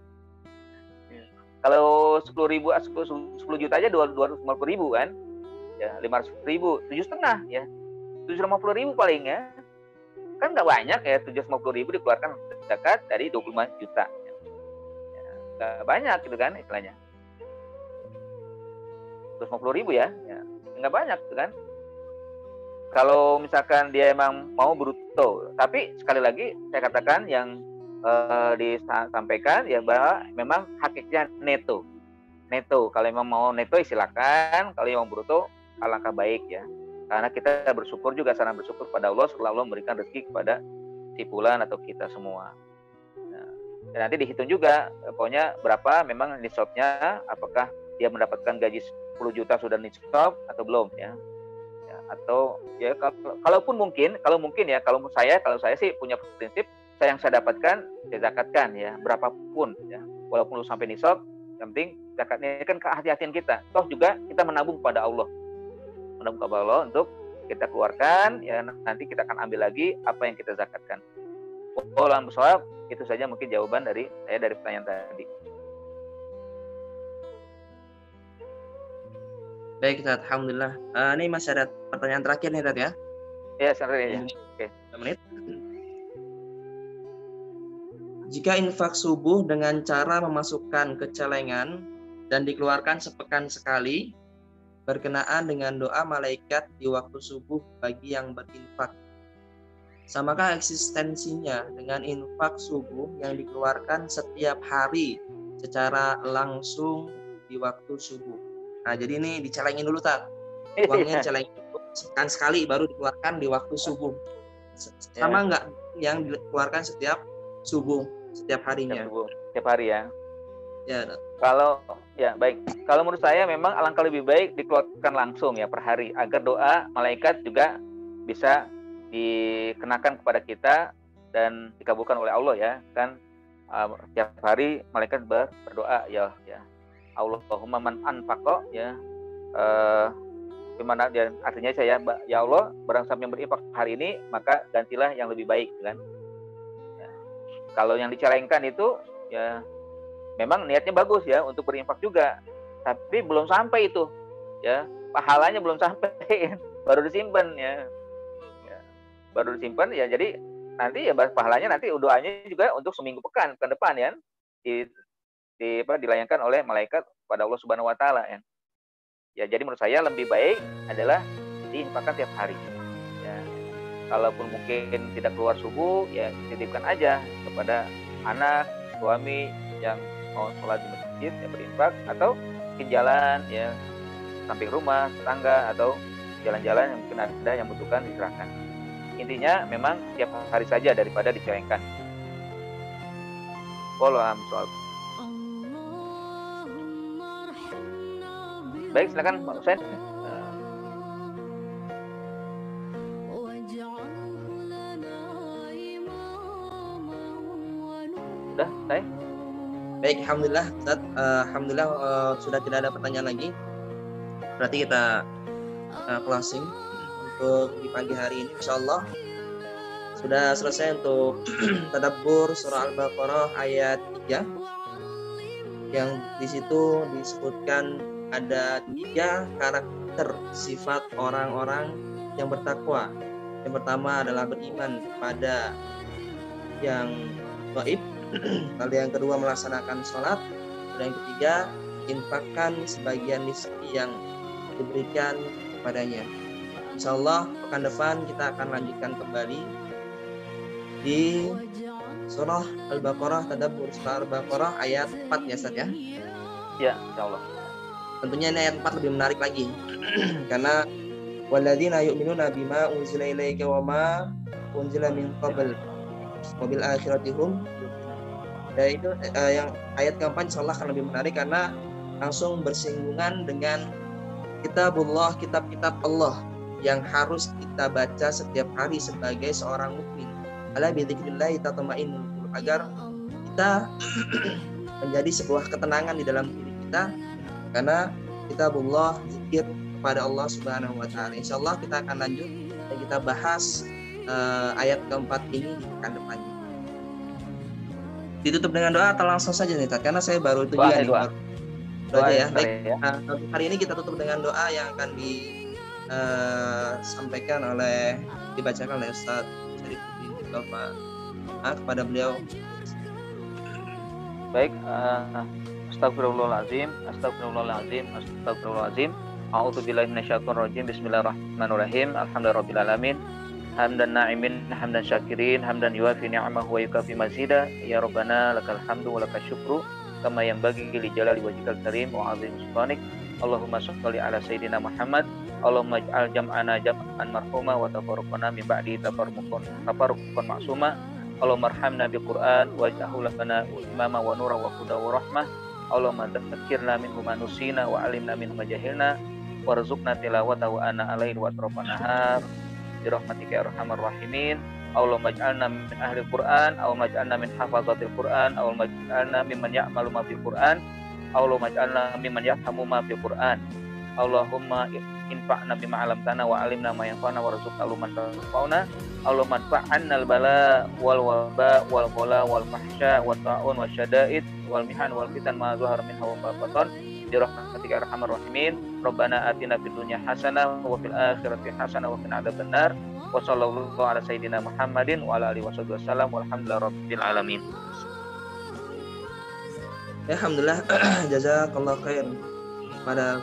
Kalau 10 juta aja 250 ribu kan. Ya, 500 ribu, 7,5 ya. 750 ribu paling ya. Kan nggak banyak ya, 750 ribu dikeluarkan zakat dari 25 juta. Ya, nggak banyak gitu kan istilahnya. 750 ribu ya, nggak banyak gitu kan. Kalau misalkan dia emang mau bruto, tapi sekali lagi saya katakan yang disampaikan ya bahwa memang hakikatnya neto. Kalau emang mau neto silakan, kalau yang mau bruto alangkah baik ya. Karena kita bersyukur juga, sana bersyukur pada Allah setelah Allah memberikan rezeki kepada si fulan atau kita semua. Nah, dan nanti dihitung juga pokoknya berapa memang nisabnya, apakah dia mendapatkan gaji 10 juta sudah nisab atau belum ya. Atau ya kalaupun mungkin, kalau saya sih punya prinsip yang saya dapatkan saya zakatkan ya, berapapun ya. Walaupun lu sampai nisab, yang penting zakatnya kan kehati-hatian kita. Toh juga kita menabung kepada Allah. Untuk kita keluarkan ya, nanti kita akan ambil lagi apa yang kita zakatkan. Wallahu a'lam. Itu saja mungkin jawaban dari saya dari pertanyaan tadi. Baik, Tat. Alhamdulillah. Ini masih ada pertanyaan terakhir nih, Tat ya? Ya, sebenarnya. Oke. 2 menit. Jika infak subuh dengan cara memasukkan ke celengan dan dikeluarkan sepekan sekali, berkenaan dengan doa malaikat di waktu subuh bagi yang berinfak, samakah eksistensinya dengan infak subuh yang dikeluarkan setiap hari secara langsung di waktu subuh? Nah, jadi ini dicelengin dulu, Tat. Uangnya dicelengin dulu sepekan sekali baru dikeluarkan di waktu subuh. Sama nggak yang dikeluarkan setiap subuh, setiap harinya? Setiap hari ya. Ya, Tat. Kalau ya baik, kalau menurut saya memang alangkah lebih baik dikeluarkan langsung ya per hari agar doa malaikat juga bisa dikenakan kepada kita dan dikabulkan oleh Allah ya kan. Setiap hari malaikat berdoa ya Allahumma man anfaqa ya gimana dia artinya saya ya Allah barang siapa yang berinfak hari ini maka gantilah yang lebih baik kan ya. Kalau yang dicerengkan itu ya memang niatnya bagus ya untuk berinfak juga, tapi belum sampai itu, ya pahalanya belum sampai, baru disimpan ya, baru disimpan ya. Jadi nanti ya pahalanya nanti doanya juga untuk seminggu pekan depan ya, dilayangkan oleh malaikat pada Allah Subhanahu Wa Taala ya. Ya jadi menurut saya lebih baik adalah diinfakkan tiap hari. Ya, kalaupun mungkin tidak keluar subuh ya titipkan aja kepada anak, suami yang mau sholat di masjid ya berinfak, atau mungkin jalan ya samping rumah, tetangga, atau jalan-jalan yang mungkin ada yang membutuhkan diserahkan. Intinya memang tiap hari saja daripada dicerengkan. Wallahu a'lam bishawab. Baik, silakan Pak Husain. Baik, alhamdulillah Ustaz. Alhamdulillah sudah tidak ada pertanyaan lagi. Berarti kita closing untuk di pagi hari ini. Insyaallah sudah selesai untuk tadabbur surah Al-Baqarah ayat 3 yang di situ disebutkan ada 3 karakter sifat orang-orang yang bertakwa. Yang pertama adalah beriman pada yang gaib, lalu yang kedua melaksanakan sholat, dan yang ketiga infakkan sebagian rezeki yang diberikan kepadanya. Insyaallah pekan depan kita akan lanjutkan kembali di surah Al-Baqarah, tadabbur surah Al-Baqarah ayat 4 ya Ustaz ya. Ya, insyaallah. Tentunya ini ayat 4 lebih menarik lagi karena walladzina yu'minuna bima unzila ilaika wa ma unzila min qabl wa bil akhirati hum. Dan itu yang ayat keempat insyaallah akan lebih menarik karena langsung bersinggungan dengan kitabullah, kitab-kitab Allah yang harus kita baca setiap hari sebagai seorang mukmin. Ala bi dzikrillah tatma'innul qulub, agar kita menjadi sebuah ketenangan di dalam diri kita karena kitabullah, zikir kepada Allah Subhanahu wa taala. Insyaallah kita akan lanjut dan kita bahas ayat keempat ini di pekan depannya. Ditutup dengan doa atau langsung saja nih Tat? Karena saya baru itu juga nih. Doa aja ya. Baik. Hari ini kita tutup dengan doa yang akan disampaikan dibacakan oleh Ustaz Syarifuddin Mustafa kepada beliau. Baik, astagfirullahalazim, astagfirullahalazim, astagfirullahalazim. A'udzubillahi minasyaitonir rajim. Bismillahirrahmanirrahim. Alhamdulillahirabbil alamin. Hamdan na'imin, hamdan syakirin, hamdan yuafi ni'amahu wa yukafi mazida. Ya Rabbana lakal hamdu wa lakal syukru kama yanbaghi li jalali wajhikal karim wa 'azimi sultanik. Allahumma shalli ala sayyidina Muhammad. Allahumma ij'al jam'ana jam'an marhuma wa tafarruqana min ba'di tafarruqan ma'suma. Allahumma arhamna bil Qur'an waj'alhu lana imama wa nura wa huda wa rahmah. Allahumma dzakkirna minhu ma nusina wa 'allimna minhu ma jahilna warzuqna tilawatahu ana alail wa atrafan nahar birahmatika ya arhamar rahimin. Allahumma ij'alna min ahli Qur'an, Allahumma ij'alna min hafazatil Qur'an, Allahumma ij'alna mimman ya'malu ma fil Qur'an, Allahumma ij'alna mimman yafhamu ma fil Qur'an. Allahumma infa'na bima 'allamtana wa 'allimna ma yanfa'una warzuqna ilman yanfa'una. Allahumma anfa'na al-bala wal waba wal ghala wal fahsya wat ta'un wasyada'id wal mihan wal fitan ma zahara minha wa ma batan birahmatika ya arhamar rahimin. Rabbana atina fid dunya hasanah wa fil akhirati hasanah wa qina adzabannar. Wa sallallahu ala sayyidina Muhammadin wa ala alihi wasallam walhamdulillahi rabbil alamin. Alhamdulillah, jazakallahu khair pada